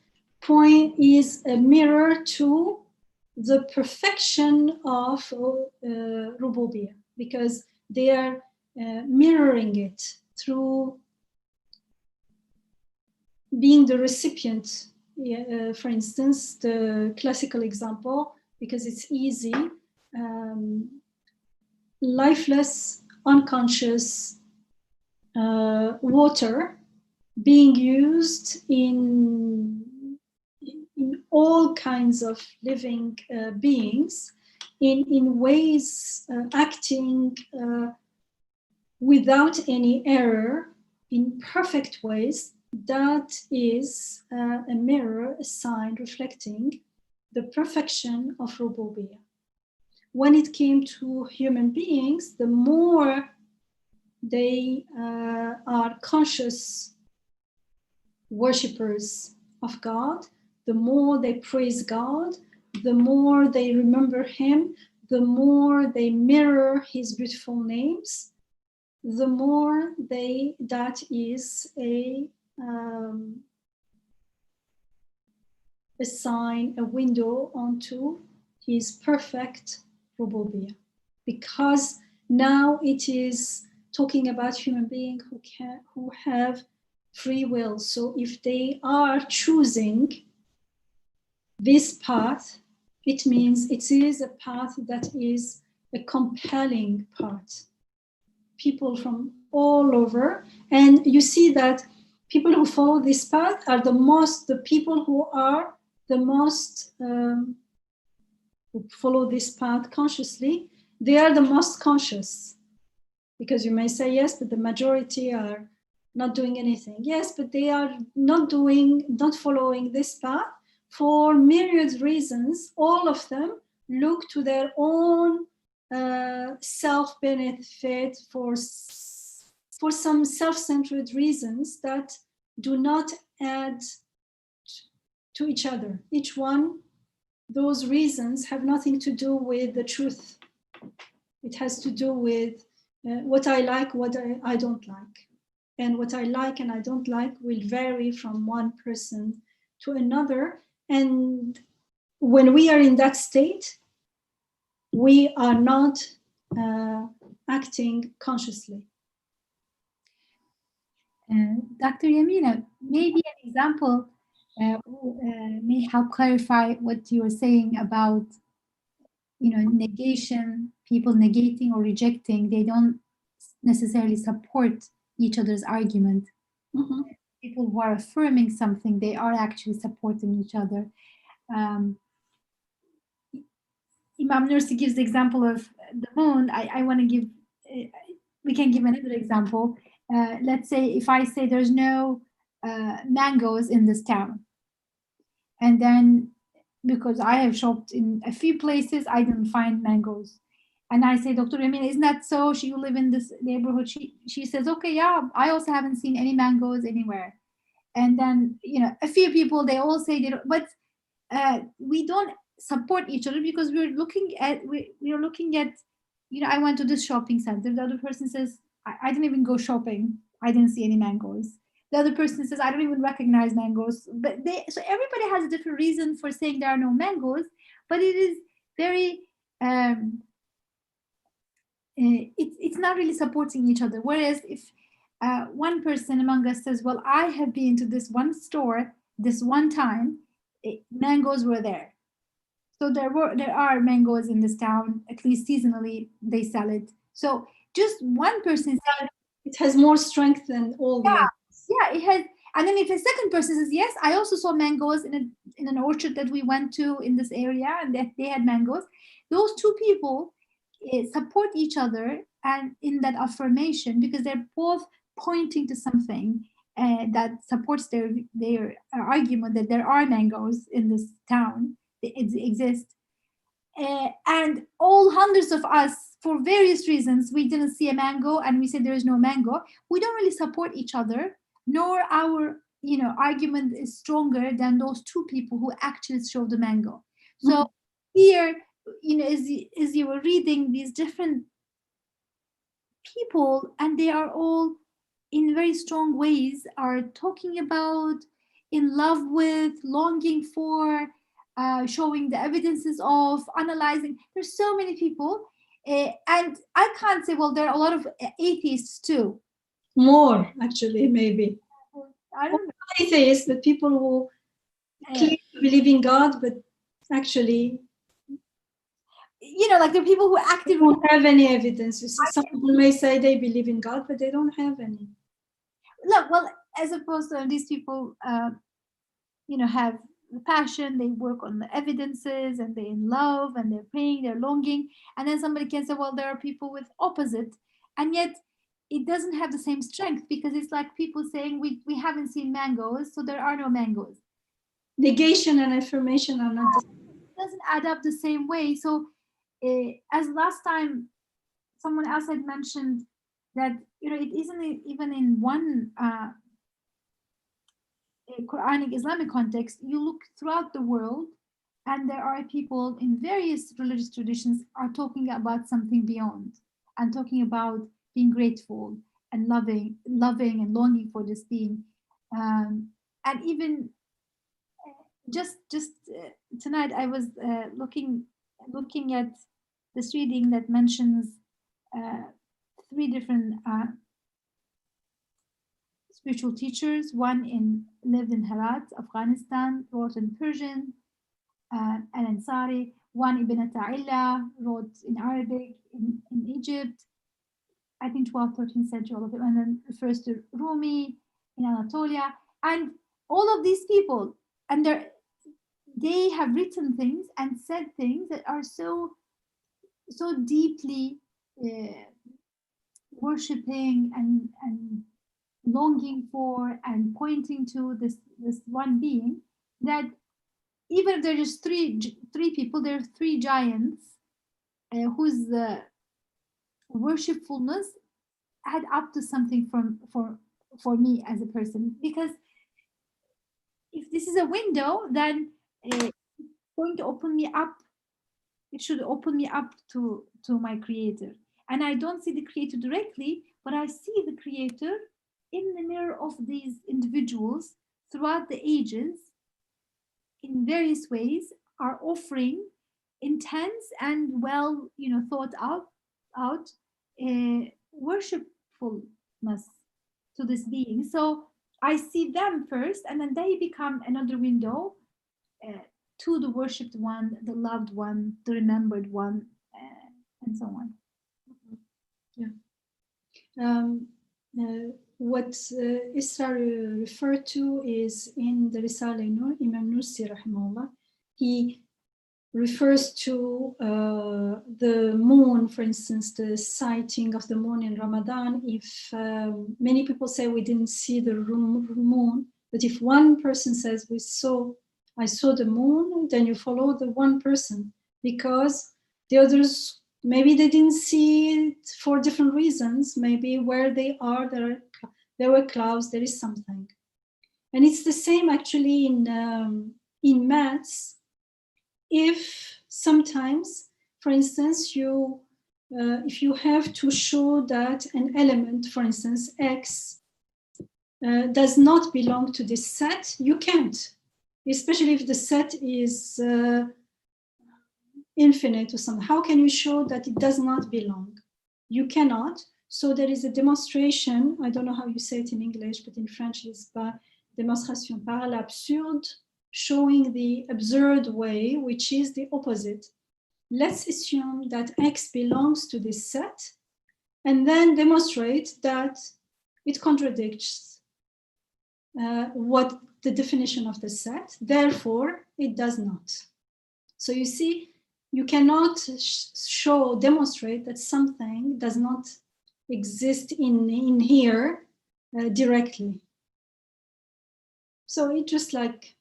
point is a mirror to the perfection of rububiyyah, because they are mirroring it through being the recipient. For instance, the classical example, because it's easy, lifeless, unconscious water being used in all kinds of living beings in ways acting without any error, in perfect ways. That is a mirror, a sign reflecting the perfection of rububiyyah. When it came to human beings, the more they are conscious worshippers of God, the more they praise God, the more they remember him, the more they mirror his beautiful names, the more that is a a sign, a window onto his perfect rububiyyah. Because now it is talking about human beings who have free will. So if they are choosing this path, it means it is a path that is a compelling path. People from all over, and you see that people who follow this path are the people who are the most who follow this path consciously. They are the most conscious, because you may say yes, but the majority are not doing anything. Yes, but they are not following this path for myriad reasons. All of them look to their own self-benefit for some self-centered reasons that do not add to each other. Each one, those reasons have nothing to do with the truth. It has to do with what I like, what I don't like. And what I like and I don't like will vary from one person to another. And when we are in that state, we are not acting consciously. Dr. Yamina, maybe an example may help clarify what you were saying about, negation, people negating or rejecting. They don't necessarily support each other's argument. Mm-hmm. People who are affirming something, they are actually supporting each other. Imam Nursi gives the example of the moon. I want to give, we can give another example. Let's say if I say there's no mangoes in this town, and then because I have shopped in a few places, I didn't find mangoes. And I say, Dr. Yamina, isn't that so? You live in this neighborhood. She says, okay, yeah, I also haven't seen any mangoes anywhere. And then, a few people, they all say they don't, but we don't support each other because we're looking at, I went to this shopping center. The other person says, I didn't even go shopping. I didn't see any mangoes. The other person says, I don't even recognize mangoes. But so everybody has a different reason for saying there are no mangoes, but it is very, it's not really supporting each other. Whereas if one person among us says, well, I have been to this one store this one time, mangoes were there. So there are mangoes in this town, at least seasonally they sell it. So just one person said, it has more strength than all the others. Yeah, it has. And then if a second person says, yes, I also saw mangoes in an orchard that we went to in this area, and that they had mangoes. Those two people support each other and in that affirmation, because they're both pointing to something that supports their argument that there are mangoes in this town. It exist. And all hundreds of us, for various reasons, we didn't see a mango and we said there is no mango. We don't really support each other, nor our argument is stronger than those two people who actually show the mango. So here, as you were reading these different people, and they are all in very strong ways are talking about, in love with, longing for, showing the evidences of, analyzing. There's so many people, and I can't say, well, there are a lot of atheists too. More, actually, maybe. I don't know. Atheists, but people who claim to believe in God, but actually, like the people who actively don't have any evidence. Some people may say they believe in God, but they don't have any. Look, well, as opposed to these people, have passion, they work on the evidences, and they're in love, and they're praying, they're longing. And then somebody can say, well, there are people with opposite, and yet it doesn't have the same strength, because it's like people saying we haven't seen mangoes, so there are no mangoes. Negation and affirmation are not the same. It doesn't add up the same way. So as last time someone else had mentioned that it isn't even in one Quranic Islamic context. You look throughout the world, and there are people in various religious traditions are talking about something beyond, and talking about being grateful and loving and longing for this being. And even just tonight I was looking at this reading that mentions three different spiritual teachers. One lived in Herat, Afghanistan, wrote in Persian, Al-Ansari. One, Ibn Ata'illah, wrote in Arabic in Egypt, I think 12th, 13th century, all of it, and then refers to Rumi in Anatolia. And all of these people, and they have written things and said things that are so deeply worshipping and longing for and pointing to this one being, that even if there's just three people, there are three giants whose worshipfulness add up to something for me as a person. Because if this is a window, then it's going to open me up. It should open me up to my creator. And I don't see the creator directly, but I see the creator in the mirror of these individuals throughout the ages in various ways, are offering intense and well, thought out worshipfulness to this being. So I see them first, and then they become another window to the worshipped one, the loved one, the remembered one, and so on. Yeah. What Isra referred to is in the Risale Nur, Imam Nursi, rahimahullah. He refers to the moon, for instance, the sighting of the moon in Ramadan. If many people say we didn't see the moon, but if one person says I saw the moon, then you follow the one person, because the others, maybe they didn't see it for different reasons. Maybe where they are, there were clouds, there is something. And it's the same actually in maths. If sometimes, for instance, if you have to show that an element, for instance, X, does not belong to this set, you can't. Especially if the set is infinite or something. How can you show that it does not belong? You cannot. So there is a demonstration, I don't know how you say it in English, but in French it's démonstration par l'absurde, showing the absurd way, which is the opposite. Let's assume that X belongs to this set, and then demonstrate that it contradicts what the definition of the set, therefore it does not. So you see, you cannot demonstrate that something does not exist in here directly. So it's just like,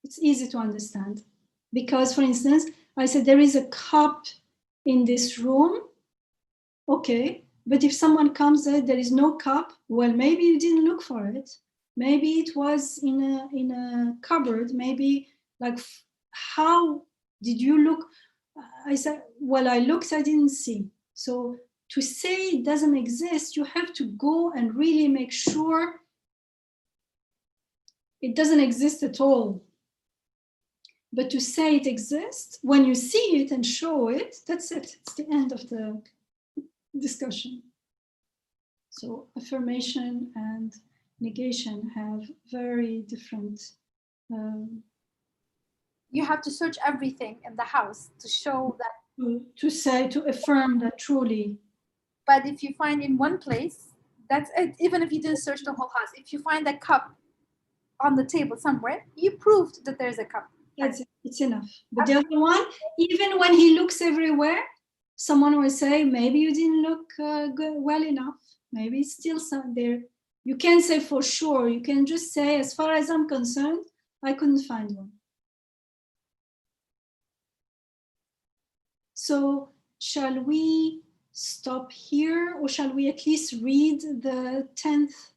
it's easy to understand. Because, for instance, I said there is a cup in this room. Okay, but if someone comes there is no cup, well, maybe you didn't look for it. Maybe it was in a cupboard. Maybe, like, how did you look? I said, well, I looked, I didn't see. So to say it doesn't exist, you have to go and really make sure it doesn't exist at all. But to say it exists, when you see it and show it, that's it. It's the end of the discussion. So affirmation and negation have very different. You have to search everything in the house to show that. To affirm that truly. But if you find in one place, that's it. Even if you didn't search the whole house, if you find a cup on the table somewhere, you proved that there's a cup. That's it. It's enough. But the other one, even when he looks everywhere, someone will say, maybe you didn't look well enough. Maybe it's still some there. You can't say for sure. You can just say, as far as I'm concerned, I couldn't find one. So shall we stop here, or shall we at least read the 10th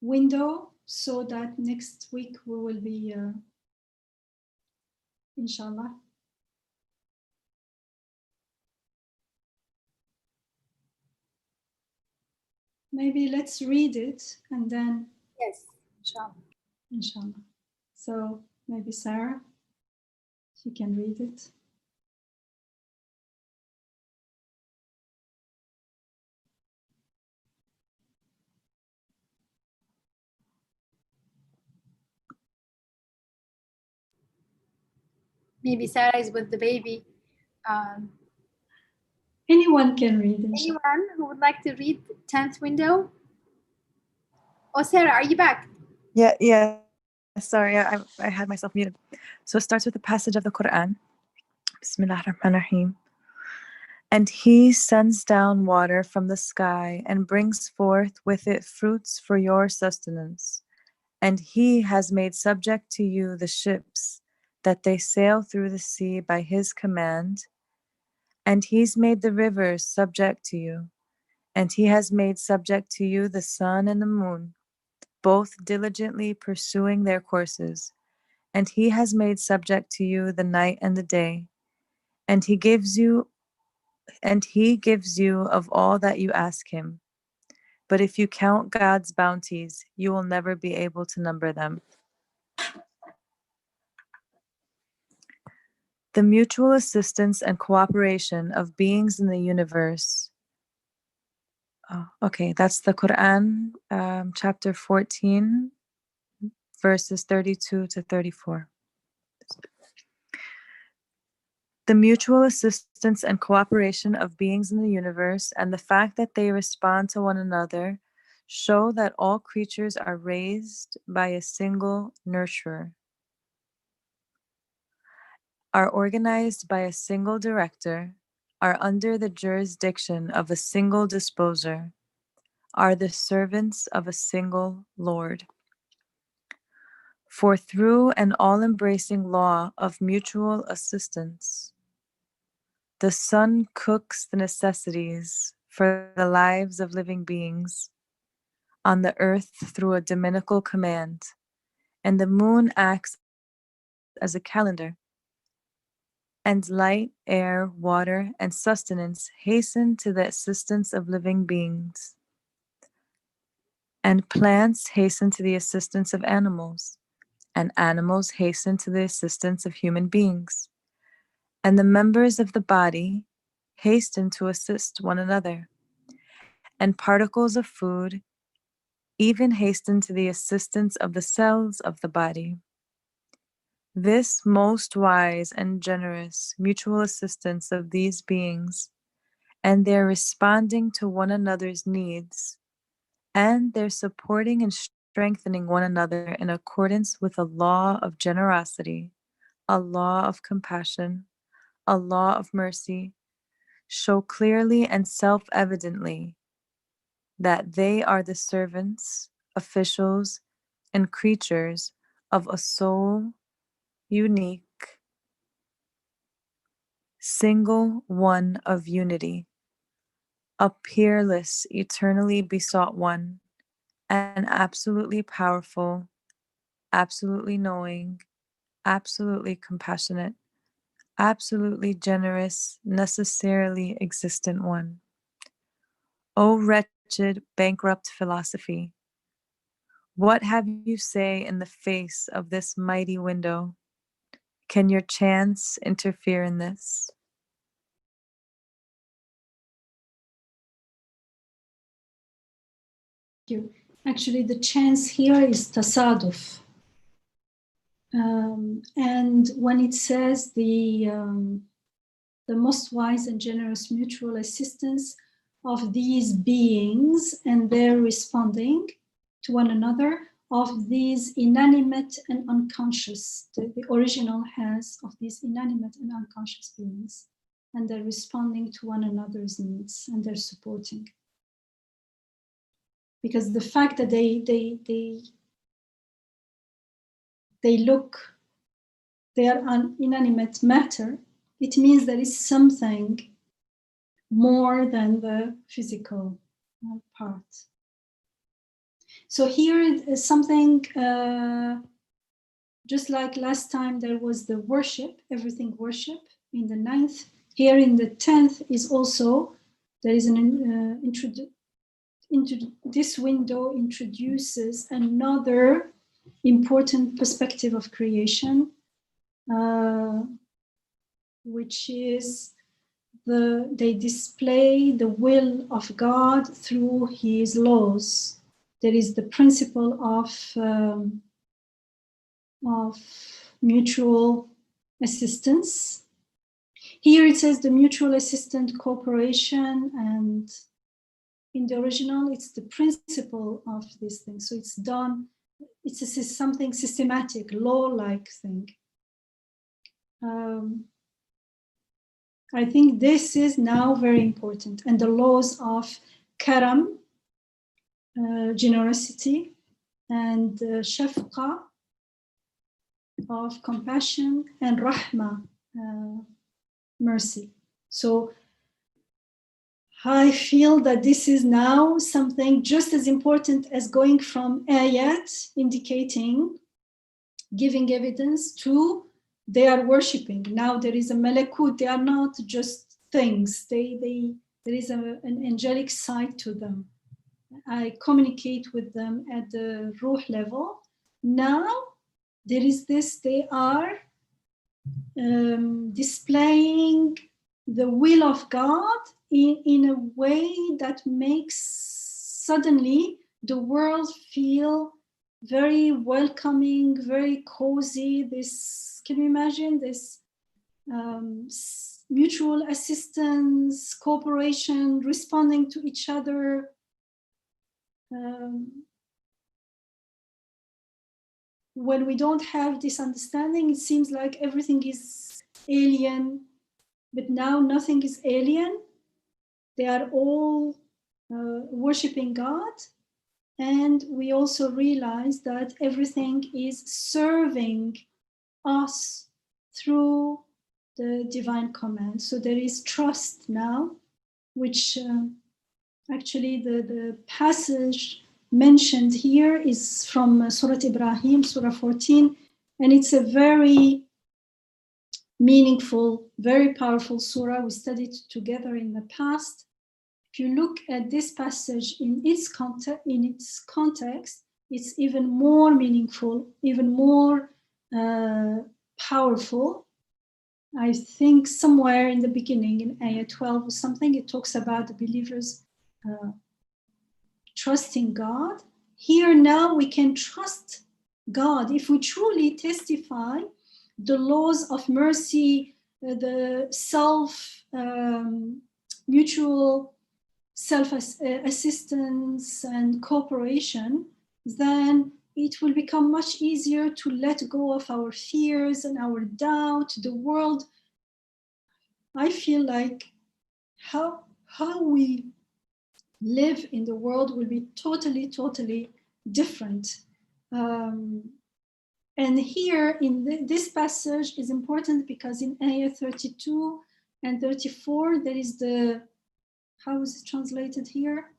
window, so that next week we will be, inshallah. Maybe let's read it and then. Yes, inshallah. Inshallah. So maybe Sarah, she can read it. Maybe Sarah is with the baby. Anyone can read it. Anyone who would like to read 10th window? Oh, Sarah, are you back? Yeah. Sorry, I had myself muted. So it starts with a passage of the Quran. Bismillah ar-Rahman ar-Rahim. And he sends down water from the sky and brings forth with it fruits for your sustenance. And he has made subject to you the ships, that they sail through the sea by his command. And he's made the rivers subject to you. And he has made subject to you the sun and the moon, both diligently pursuing their courses. And he has made subject to you the night and the day. And he gives you of all that you ask him. But if you count God's bounties, you will never be able to number them. The mutual assistance and cooperation of beings in the universe. Okay, that's the Quran, chapter 14, verses 32 to 34. The mutual assistance and cooperation of beings in the universe and the fact that they respond to one another show that all creatures are raised by a single nurturer, are organized by a single director, are under the jurisdiction of a single disposer, are the servants of a single Lord. For through an all-embracing law of mutual assistance, the sun cooks the necessities for the lives of living beings on the earth through a dominical command, and the moon acts as a calendar, and light, air, water, and sustenance hasten to the assistance of living beings, and plants hasten to the assistance of animals, and animals hasten to the assistance of human beings, and the members of the body hasten to assist one another, and particles of food even hasten to the assistance of the cells of the body. This most wise and generous mutual assistance of these beings, and their responding to one another's needs, and their supporting and strengthening one another in accordance with a law of generosity, a law of compassion, a law of mercy, show clearly and self-evidently that they are the servants, officials, and creatures of a sole, unique, single one of unity, a peerless, eternally besought one, and absolutely powerful, absolutely knowing, absolutely compassionate, absolutely generous, necessarily existent one. O wretched, bankrupt philosophy, what have you say in the face of this mighty window? Can your chance interfere in this? You. Actually, the chance here is tasaduf. And when it says the most wise and generous mutual assistance of these beings and their responding to one another, of these inanimate and unconscious, the original has of these inanimate and unconscious beings, and they're responding to one another's needs and they're supporting. Because the fact that they are an inanimate matter, it means there is something more than the physical part. So here is something, just like last time there was the worship, everything worship in the 9th. Here in the 10th is also, there is an this window introduces another important perspective of creation, which is they display the will of God through his laws. There is the principle of mutual assistance. Here it says the mutual assistant cooperation, and in the original it's the principle of this thing. So it's done, it's something systematic, law-like thing. I think this is now very important. And the laws of karam, generosity, and shafqa, of compassion, and rahma, mercy. So I feel that this is now something just as important as going from ayat indicating, giving evidence, to they are worshipping. Now there is a malakut. They are not just things. There is an angelic side to them. I communicate with them at the ruh level. Now there is this, they are displaying the will of God in a way that makes suddenly the world feel very welcoming, very cozy. This, can you imagine this mutual assistance, cooperation, responding to each other? When we don't have this understanding, it seems like everything is alien, but now nothing is alien. They are all worshiping God. And we also realize that everything is serving us through the divine command. So there is trust now, which actually the passage mentioned here is from Surah Ibrahim, Surah 14, and it's a very meaningful, very powerful surah. We studied together in the past. If you look at this passage in its context, it's even more meaningful, even more powerful. I think somewhere in the beginning, in Ayah 12 or something, it talks about the believers trusting God. Here now we can trust God if we truly testify the laws of mercy, the mutual self-assistance and cooperation, then it will become much easier to let go of our fears and our doubt. The world, I feel like how we live in the world will be totally, totally different. And here in this passage is important because in Ayah 32 and 34, there is the, how is it translated here?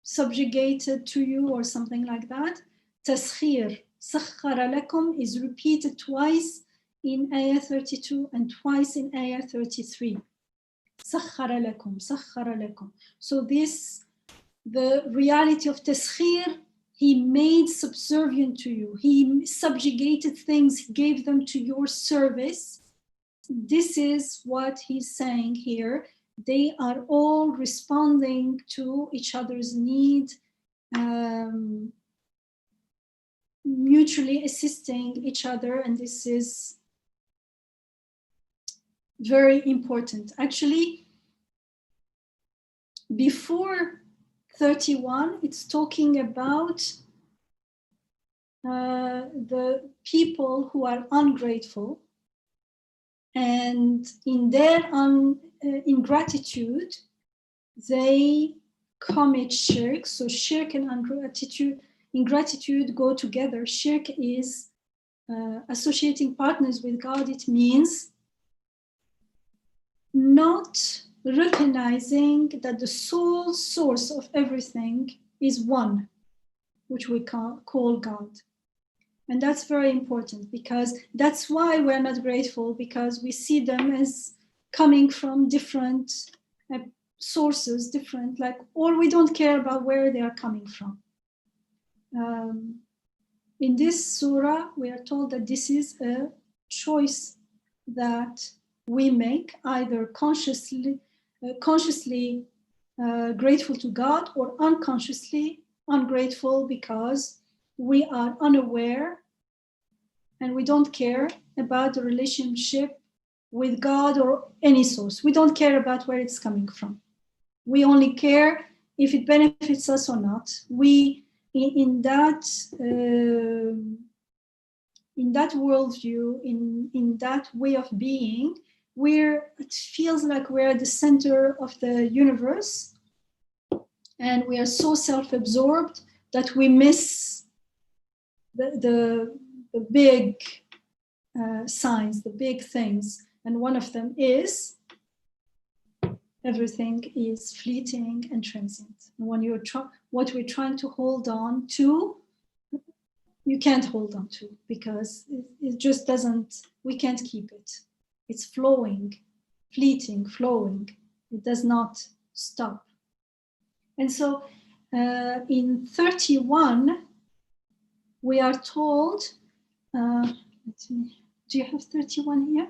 Subjugated to you or something like that. Taskhir, sakhara lakum is repeated twice in Ayah 32 and twice in Ayah 33. Sakhara lakum, sakhara lakum. So this, the reality of taskhir, he made subservient to you. He subjugated things, he gave them to your service. This is what he's saying here. They are all responding to each other's need, mutually assisting each other, and this is very important. Actually, before 31, it's talking about the people who are ungrateful, and in their ingratitude, they commit shirk. So shirk and ingratitude go together. Shirk is associating partners with God. It means not recognizing that the sole source of everything is one, which we call God. And that's very important because that's why we're not grateful, because we see them as coming from different sources, different, like, or we don't care about where they are coming from. In this surah, we are told that this is a choice that we make, either consciously grateful to God, or unconsciously ungrateful because we are unaware and we don't care about the relationship with God or any source. We don't care about where it's coming from. We only care if it benefits us or not. We, in that worldview, in that way of being, it feels like we're at the center of the universe, and we are so self-absorbed that we miss the big signs, the big things. And one of them is everything is fleeting and transient. And when what we're trying to hold on to, you can't hold on to, because it just doesn't, we can't keep it. It's flowing, fleeting, flowing. It does not stop. And so in 31, we are told, do you have 31 here?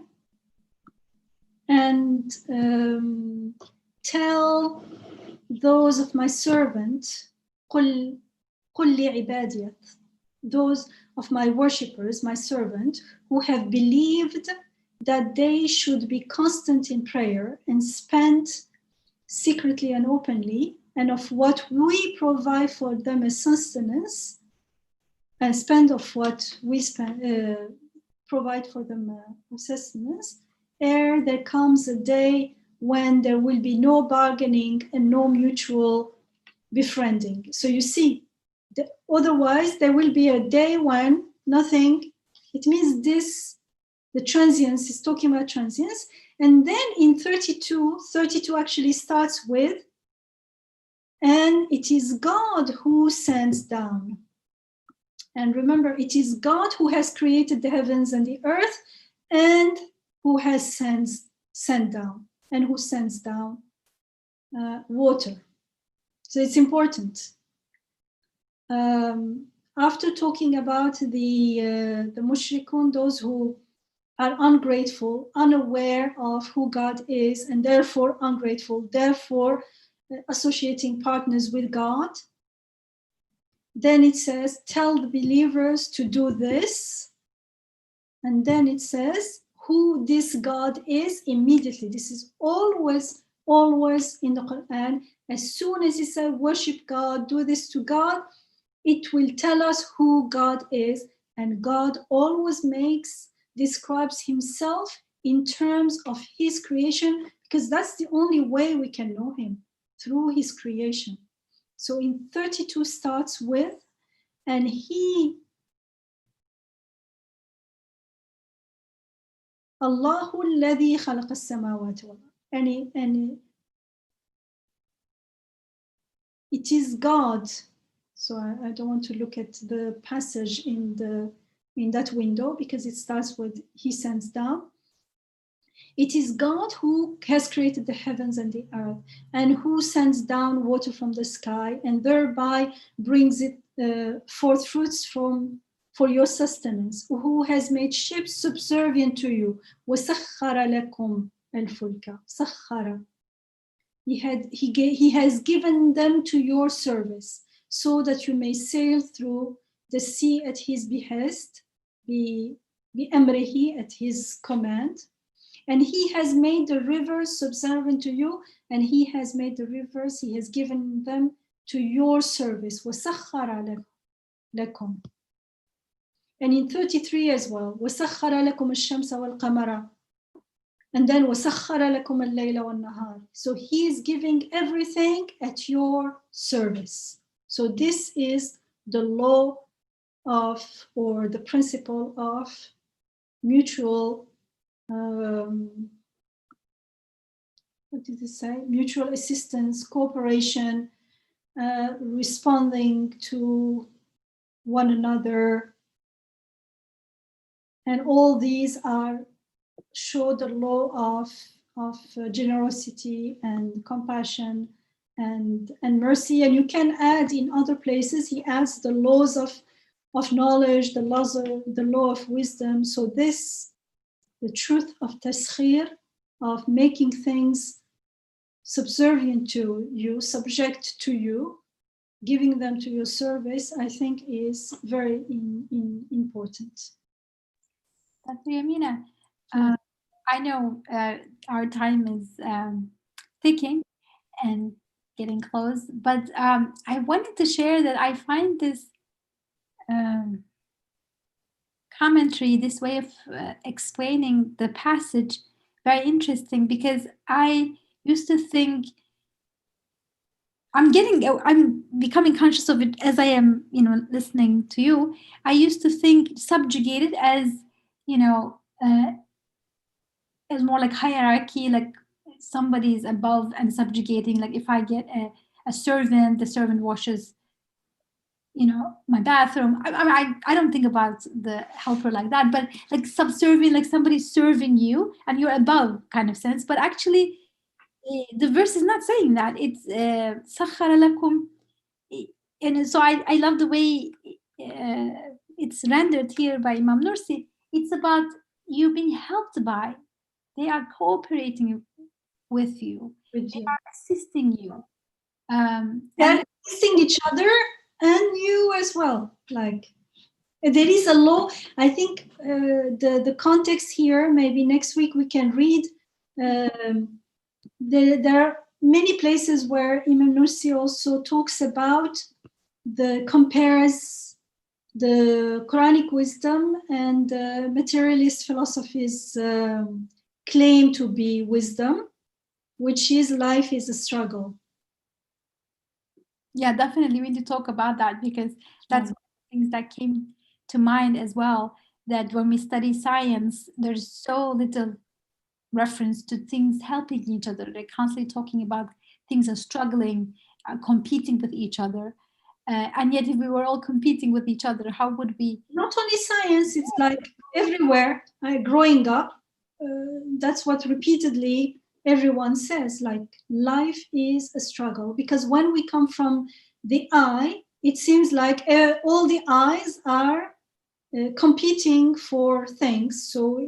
And tell those of my servant, قل لعبادي, those of my worshippers, my servant, who have believed that they should be constant in prayer and spend secretly and openly, and of what we provide for them as sustenance, and spend of what we provide for them as sustenance, ere there comes a day when there will be no bargaining and no mutual befriending. So you see, otherwise there will be a day when nothing, it means this, the transience is talking about transience. And then in 32 actually starts with, and it is God who sends down. And remember, it is God who has created the heavens and the earth, and who has sent down, and who sends down water. So it's important. After talking about the mushrikun, those who are ungrateful, unaware of who God is, and therefore ungrateful, therefore associating partners with God, then it says, tell the believers to do this. And then it says, who this God is immediately. This is always in the Quran. As soon as it says worship God, do this to God, it will tell us who God is. And God always describes himself in terms of his creation, because that's the only way we can know him, through his creation. So in 32 starts with, and he, Allahu alladhi khalaqa as-samawati wal ard. And it is God. So I don't want to look at the passage in that window, because it starts with he sends down. It is God who has created the heavens and the earth, and who sends down water from the sky, and thereby brings it forth fruits for your sustenance, who has made ships subservient to you. وَسَخَّرَ لَكُمْ الْفُلْكَ. سَخَّرَ. He has given them to your service, so that you may sail through the sea at his behest, بِأَمْرِهِ, at his command. And he has made the rivers subservient to you, and he has made the rivers, he has given them to your service. وَسَخَّرَ لَكُمْ. And in 33 as well, وَسَخَّرَ لَكُمُ الشَّمْسَ وَالْقَمَرَ. And then وَسَخَّرَ لَكُمُ اللَّيْلَ وَالنَّهَارِ. So he is giving everything at your service. So this is the law of, or the principle of mutual, what did it say? Mutual assistance, cooperation, responding to one another. And all these show the law of generosity and compassion and mercy. And you can add in other places, he adds the laws of knowledge, the law of wisdom. So this, the truth of taskhir, of making things subservient to you, subject to you, giving them to your service, I think is very important. Dr. Yamina, I know our time is ticking and getting close, but I wanted to share that I find this commentary, this way of explaining the passage, very interesting, because I used to think, I'm becoming conscious of it as I am, listening to you. I used to think subjugated as, as more like hierarchy, like somebody is above and subjugating. Like if I get a servant, the servant washes, my bathroom. I don't think about the helper like that, but like subservient, like somebody's serving you and you're above kind of sense. But actually, the verse is not saying that. It's سخر لكم, and so I love the way it's rendered here by Imam Nursi. It's about you being helped by. They are cooperating with you. They are assisting you. They're assisting each other and you as well. Like there is a law. I think the context here. Maybe next week we can read. There are many places where Imam Nursi also talks about compares the Quranic wisdom and materialist philosophy's claim to be wisdom, which is life is a struggle. Yeah, definitely we need to talk about that, because that's one of the things that came to mind as well, that when we study science, there's so little reference to things helping each other. They're constantly talking about things are struggling, competing with each other. And yet if we were all competing with each other, how would we? Not only science, it's like everywhere. Growing up, that's what repeatedly everyone says, like life is a struggle, because when we come from the I, it seems like all the I's are competing for things. So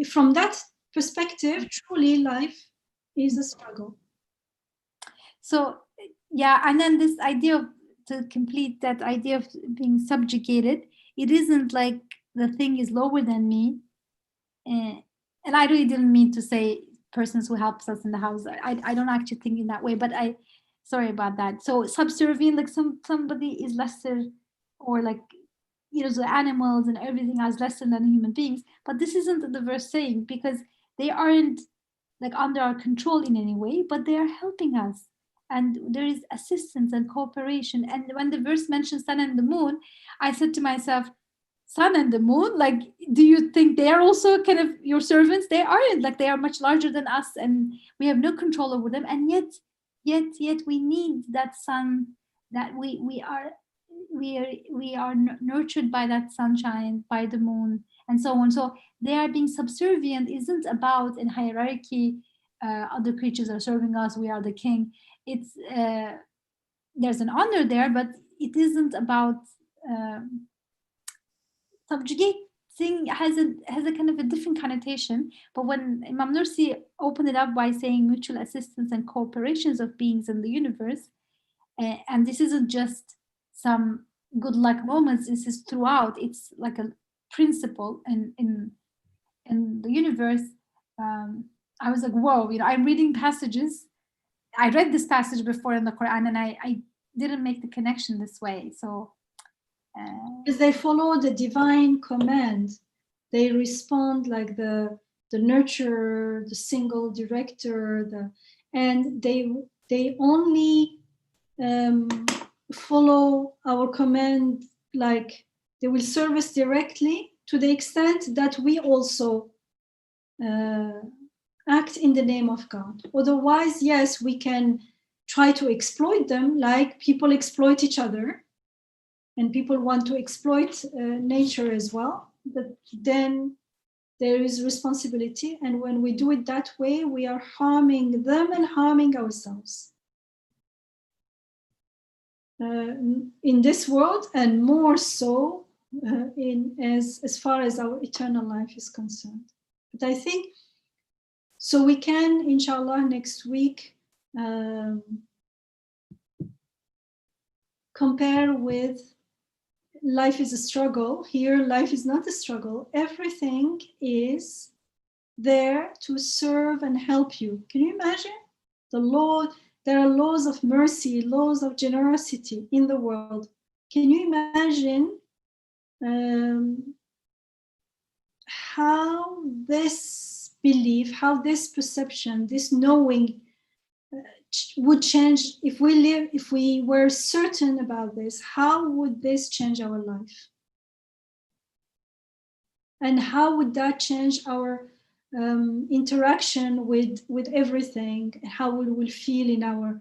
from that perspective, truly life is a struggle. So yeah, and then this idea of, to complete that idea of being subjugated, it isn't like the thing is lower than me. And I really didn't mean to say persons who helps us in the house. I don't actually think in that way, but sorry about that. So subservient, like somebody is lesser, or like, the animals and everything is lesser than human beings. But this isn't the verse saying, because they aren't like under our control in any way, but they are helping us. And there is assistance and cooperation. And when the verse mentions sun and the moon, I said to myself, sun and the moon, like, do you think they are also kind of your servants? They aren't. Like, they are much larger than us and we have no control over them. And yet we need that sun, that we are nurtured by that sunshine, by the moon, and so on. So they are being subservient isn't about in hierarchy, other creatures are serving us, we are the king. It's there's an honor there, but it isn't about subjugating. Has a kind of a different connotation. But when Imam Nursi opened it up by saying mutual assistance and cooperations of beings in the universe, and this isn't just some good luck moments, this is throughout, it's like a principle in the universe. I was like, whoa, I'm reading passages. I read this passage before in the Quran, and I didn't make the connection this way. So because they follow the divine command, they respond like the nurturer, the single director, and they only follow our command, like they will serve us directly to the extent that we also act in the name of God. Otherwise, yes, we can try to exploit them, like people exploit each other, and people want to exploit nature as well. But then there is responsibility, and when we do it that way, we are harming them and harming ourselves. in this world, and more so in as far as our eternal life is concerned. But I think so we can, inshallah, next week compare with life is a struggle. Here, life is not a struggle. Everything is there to serve and help you. Can you imagine? The law, there are laws of mercy, laws of generosity in the world. Can you imagine how this belief, how this perception, this knowing would change if we were certain about this? How would this change our life? And how would that change our interaction with everything? How we will feel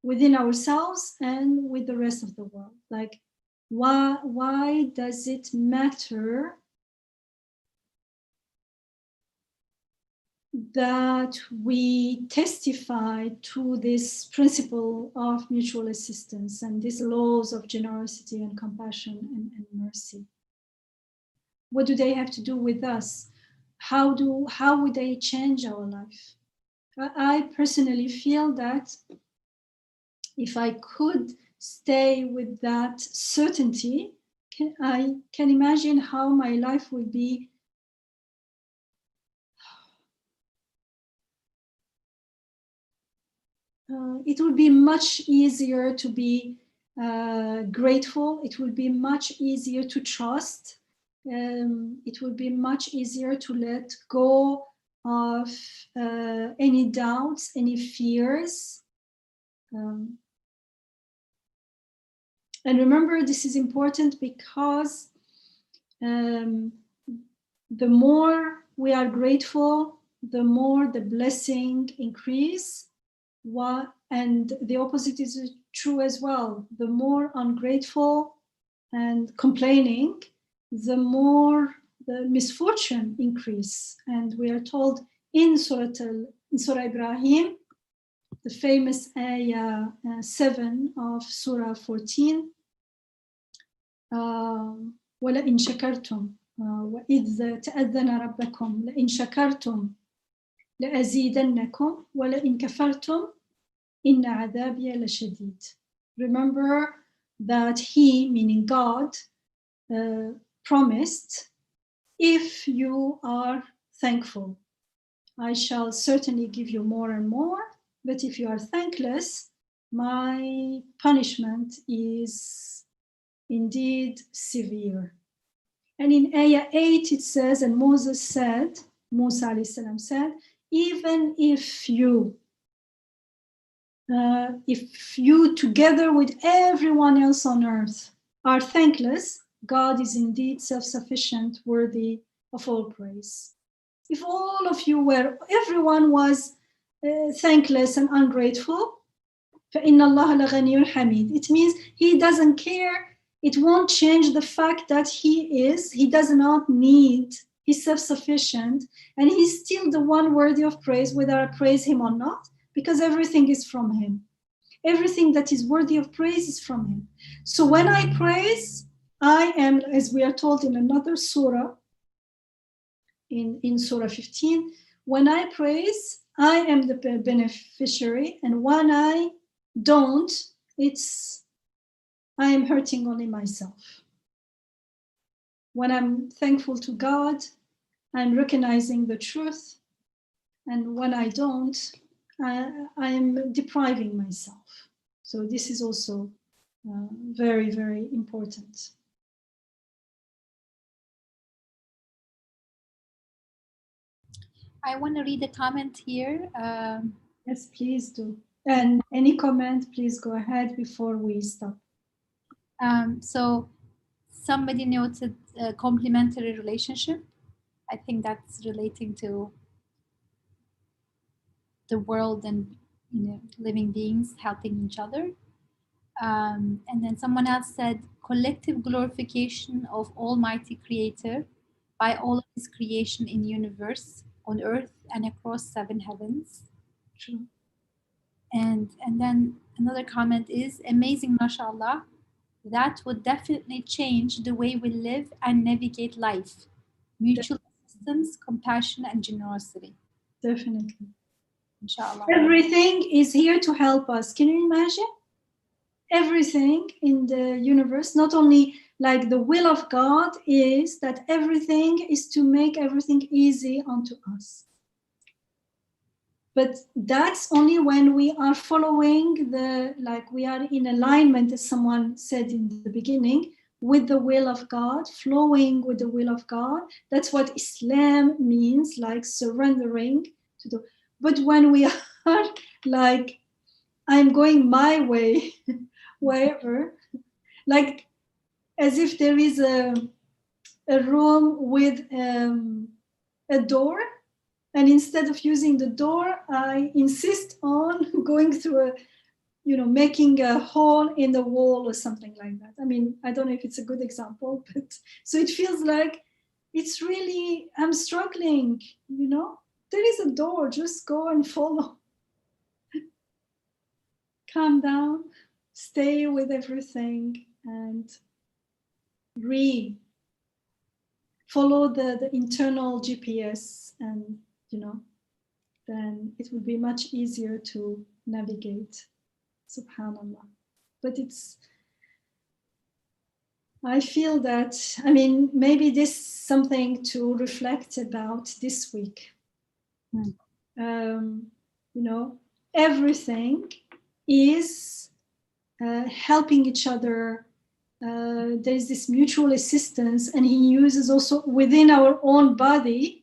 within ourselves and with the rest of the world? Like, why does it matter that we testify to this principle of mutual assistance and these laws of generosity and compassion and mercy? What do they have to do with us? How would they change our life? I personally feel that if I could stay with that certainty, I can imagine how my life would be it would be much easier to be grateful. It would be much easier to trust. It would be much easier to let go of any doubts, any fears. And remember, this is important because the more we are grateful, the more the blessing increase. And the opposite is true as well. The more ungrateful and complaining, the more the misfortune increase. And we are told in Surah Ibrahim, the famous ayah 7 of Surah 14, وَلَئِنْ شَكَرْتُمْ وَإِذْ تَأَذَّنَ رَبَّكُمْ لَئِنْ شَكَرْتُمْ لَأَزِيدَنَّكُمْ وَلَئِنْ كَفَرْتُمْ إِنَّ عَذَابِيَ لَشَدِيدٌ. Remember that He, meaning God, promised, if you are thankful, I shall certainly give you more and more, but if you are thankless, my punishment is indeed severe. And in Ayah 8 it says, and Musa alayhi salam said, even if you together with everyone else on earth are thankless, God is indeed self-sufficient, worthy of all praise. If all of you everyone was thankless and ungrateful, فَإِنَّ اللَّهَ لَغَنِيٌّ حَمِيدٌ. It means He doesn't care. It won't change the fact that He does not need, He's self-sufficient, and He's still the one worthy of praise, whether I praise Him or not, because everything is from Him. Everything that is worthy of praise is from Him. So when I praise, I am, as we are told in another surah, in Surah 15, when I praise, I am the beneficiary, and when I don't, I am hurting only myself. When I'm thankful to God, I'm recognizing the truth, and when I don't, I am depriving myself. So this is also very, very important. I want to read a comment here. Yes, please do. And any comment, please go ahead before we stop. So somebody noted a complementary relationship. I think that's relating to the world and living beings helping each other. And then someone else said collective glorification of Almighty Creator by all of His creation in universe, on earth, and across 7 heavens. True. And then another comment is amazing, mashallah. That would definitely change the way we live and navigate life. Mutual assistance, compassion, and generosity. Definitely. Inshallah. Everything is here to help us. Can you imagine? Everything in the universe, not only like the will of God is that everything is to make everything easy unto us. But that's only when we are following we are in alignment, as someone said in the beginning, with the will of God, flowing with the will of God. That's what Islam means, like surrendering to the. But when we are like, I'm going my way, wherever, like as if there is a room with a door, and instead of using the door, I insist on going through making a hole in the wall or something like that. I mean, I don't know if it's a good example, but so it feels like it's really, I'm struggling, there is a door, just go and follow. Calm down, stay with everything, and follow the internal GPS, and then it would be much easier to navigate. Subhanallah. But I feel that, maybe this is something to reflect about this week. Everything is helping each other. There's this mutual assistance, and he uses also within our own body,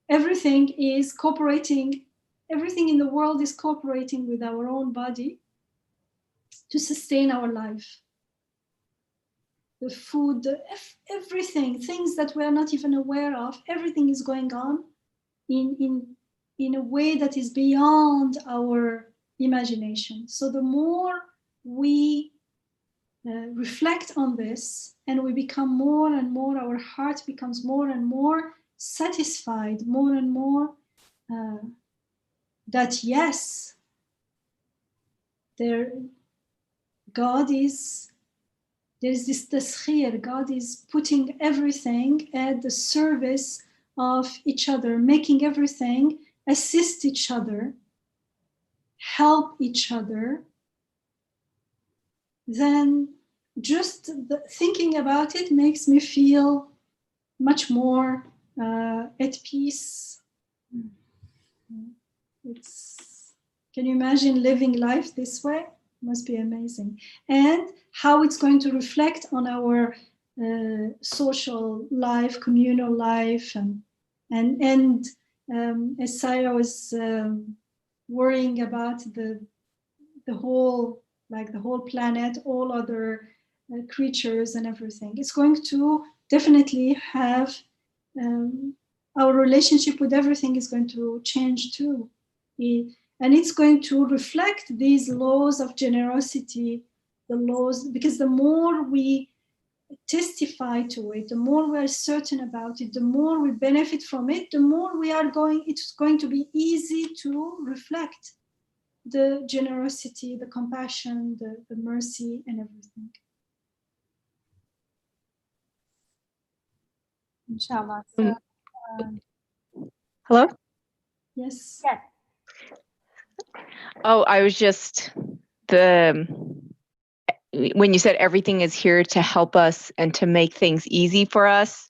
everything is cooperating. Everything in the world is cooperating with our own body to sustain our life. The food, everything, things that we are not even aware of, everything is going on in a way that is beyond our imagination. So the more we reflect on this, and we become more and more, our heart becomes more and more satisfied, more and more that yes, there's this taskhir, God is putting everything at the service of each other, making everything assist each other, help each other. Then just thinking about it makes me feel much more at peace. Can you imagine living life this way? Must be amazing. And how it's going to reflect on our social life, communal life, and as Sarah was worrying about the whole planet, all other creatures and everything, it's going to definitely have our relationship with everything is going to change too. And it's going to reflect these laws of generosity, the laws, because the more we testify to it, the more we're certain about it, the more we benefit from it, the more it's going to be easy to reflect the generosity, the compassion, the mercy, and everything. Inshallah. Hello? Yes. Yes. Oh, I was just when you said everything is here to help us and to make things easy for us,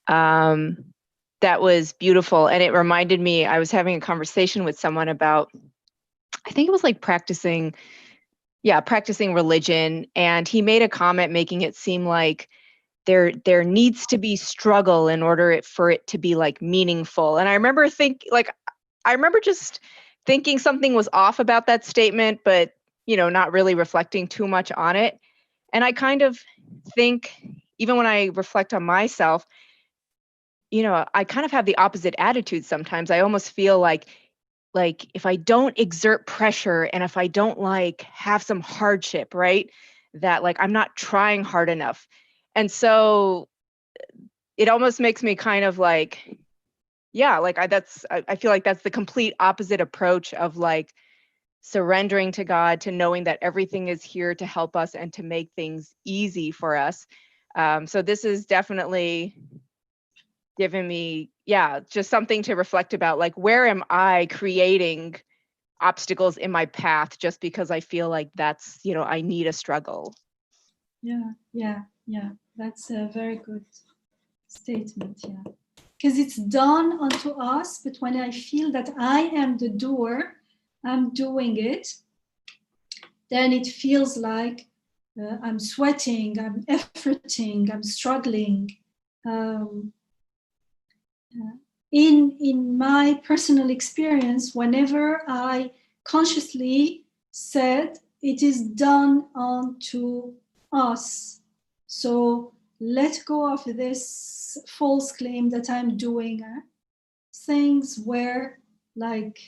that was beautiful. And it reminded me, I was having a conversation with someone about, I think it was like practicing religion. And he made a comment making it seem like there needs to be struggle in order for it to be like meaningful. And I remember just thinking something was off about that statement, but not really reflecting too much on it. And I kind of think, even when I reflect on myself, I kind of have the opposite attitude sometimes. I almost feel like if I don't exert pressure and if I don't have some hardship, right, that I'm not trying hard enough. And so it almost makes me kind of I feel like that's the complete opposite approach of surrendering to God, to knowing that everything is here to help us and to make things easy for us. So this is definitely given me, yeah, just something to reflect about, like, where am I creating obstacles in my path just because I feel like that's, you know, I need a struggle. Yeah. That's a very good statement. Yeah, because it's done unto us, but when I feel that I am the doer, I'm doing it, then it feels like I'm sweating, I'm efforting, I'm struggling. In my personal experience, whenever I consciously said it is done unto us, so let go of this false claim that I'm doing things where, like,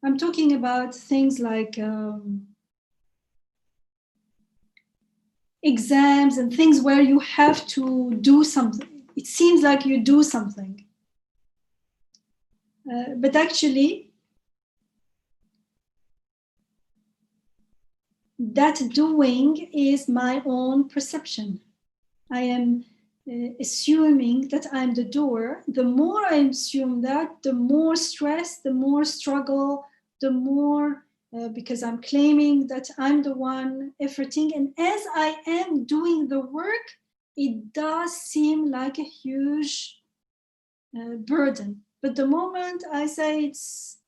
I'm talking about things like exams and things where you have to do something. It seems like you do something. But actually, that doing is my own perception. I am assuming that I'm the doer. The more I assume that, the more stress, the more struggle, the more, because I'm claiming that I'm the one efforting. And as I am doing the work, it does seem like a huge burden. But the moment I say it's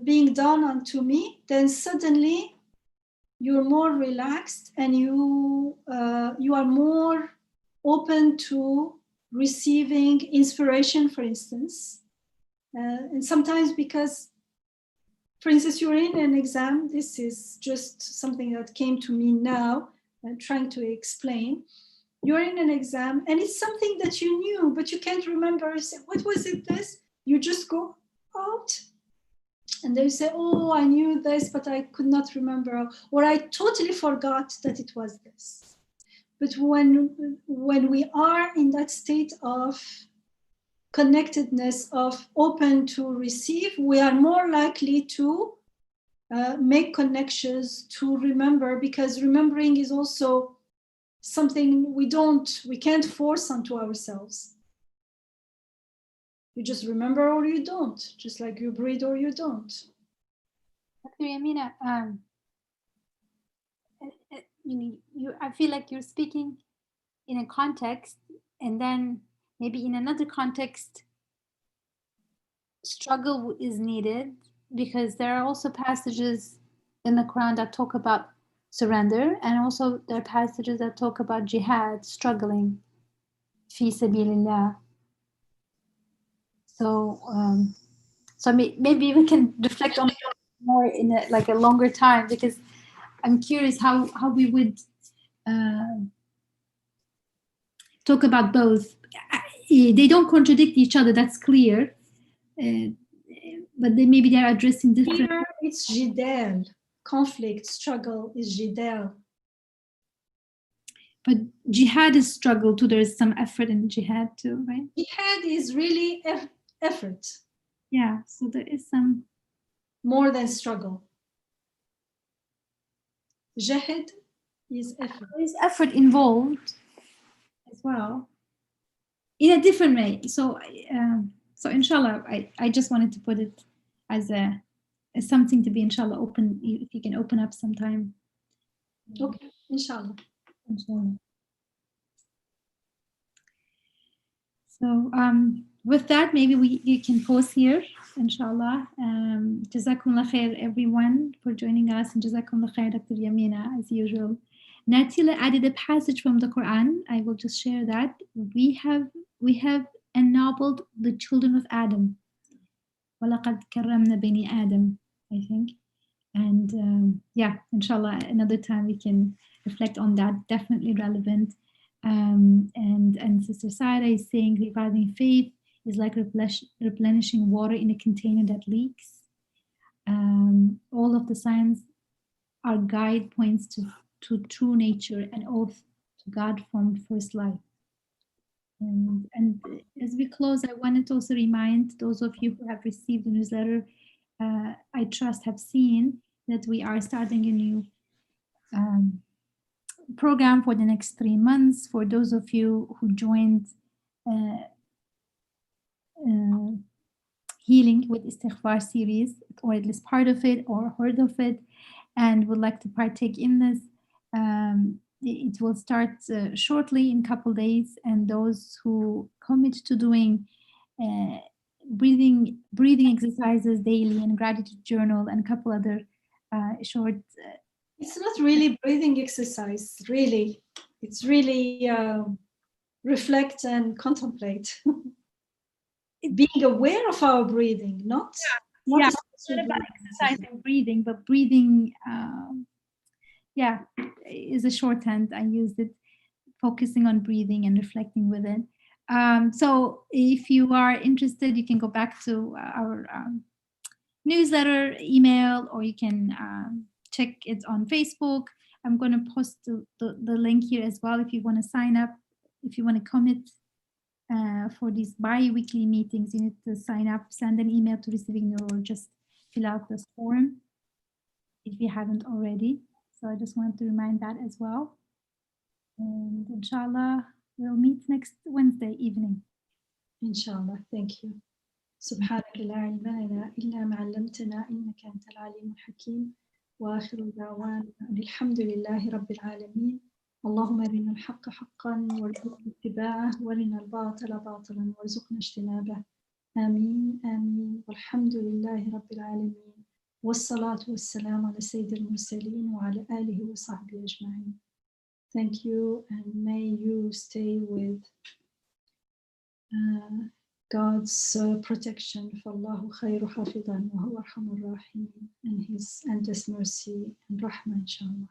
being done unto me, then suddenly you're more relaxed and you are more open to receiving inspiration, for instance. And sometimes because, for instance, you're in an exam, this is just something that came to me now, I'm trying to explain. You're in an exam and it's something that you knew, but you can't remember. Say, what was it this? You just go out and they say, oh, I knew this, but I could not remember, or I totally forgot that it was this. But when we are in that state of connectedness, of open to receive, we are more likely to make connections, to remember, because remembering is also something we can't force onto ourselves. You just remember or you don't, just like you breathe or you don't. Dr. Yamina, I feel like you're speaking in a context, and then maybe in another context, struggle is needed, because there are also passages in the Quran that talk about surrender, and also there are passages that talk about jihad, struggling, fi sabilillah. So, maybe we can reflect on it more in a longer time, because I'm curious how we would talk about both. They don't contradict each other, that's clear. But maybe they're addressing different. Here it's jidal, conflict, struggle is jidal. But jihad is struggle too. There is some effort in jihad too, right? Jihad is really effort. Yeah, so there is some more than struggle. Jihad is effort. There is effort involved as well, in a different way. So, inshallah, I just wanted to put it as something to be, inshallah, open. If you can open up sometime. Okay, inshallah. Inshallah. So with that, maybe you can pause here, inshallah. Jazakumullah khair, everyone, for joining us, and Jazakumullah khair, Dr. Yamina, as usual. Natila added a passage from the Quran. I will just share that. We have ennobled the children of Adam. وَلَقَدْ كَرَّمْنَا بَنِي Adam, I think. And yeah, inshallah, another time we can reflect on that. Definitely relevant. And Sister Sarah is saying reviving faith is like replenishing water in a container that leaks. All of the signs are guide points to true nature and oath to God from first life. And as we close, I wanted to also remind those of you who have received the newsletter I trust, have seen that we are starting a new program for the next 3 months. For those of you who joined Healing with Istighfar series, or at least part of it, or heard of it, and would like to partake in this, it will start shortly in a couple days. And those who commit to doing breathing exercises daily, and gratitude journal, and a couple other short. It's not really breathing exercise, really. It's really reflect and contemplate. Being aware of our breathing, not Not about exercise and breathing, but breathing, is a shorthand. I used it, focusing on breathing and reflecting with it. So if you are interested, you can go back to our newsletter, email, or you can check it on Facebook. I'm going to post the link here as well if you want to sign up, if you want to commit for these bi-weekly meetings. You need to sign up, send an email to Receiving Nur, or just fill out this form if you haven't already. So I just wanted to remind that as well. And inshallah, we'll meet next Wednesday evening. Inshallah. Thank you. سبحانك لا علم لنا إلا ما علمتنا إنك أنت العليم الحكيم وآخر دعوانا الحمد لله رب العالمين اللهم أرنا الحق حقا وارزقنا اتباعه وارنا الباطل باطلا وارزقنا اجتنابه آمين آمين والحمد لله رب العالمين والصلاة والسلام على سيد المرسلين وعلى آله وصحبه أجمعين. Thank you, and may you stay with God's protection, فالله خير حافظا وهو أرحم الراحمين, and His endless mercy and rahmah, inshallah.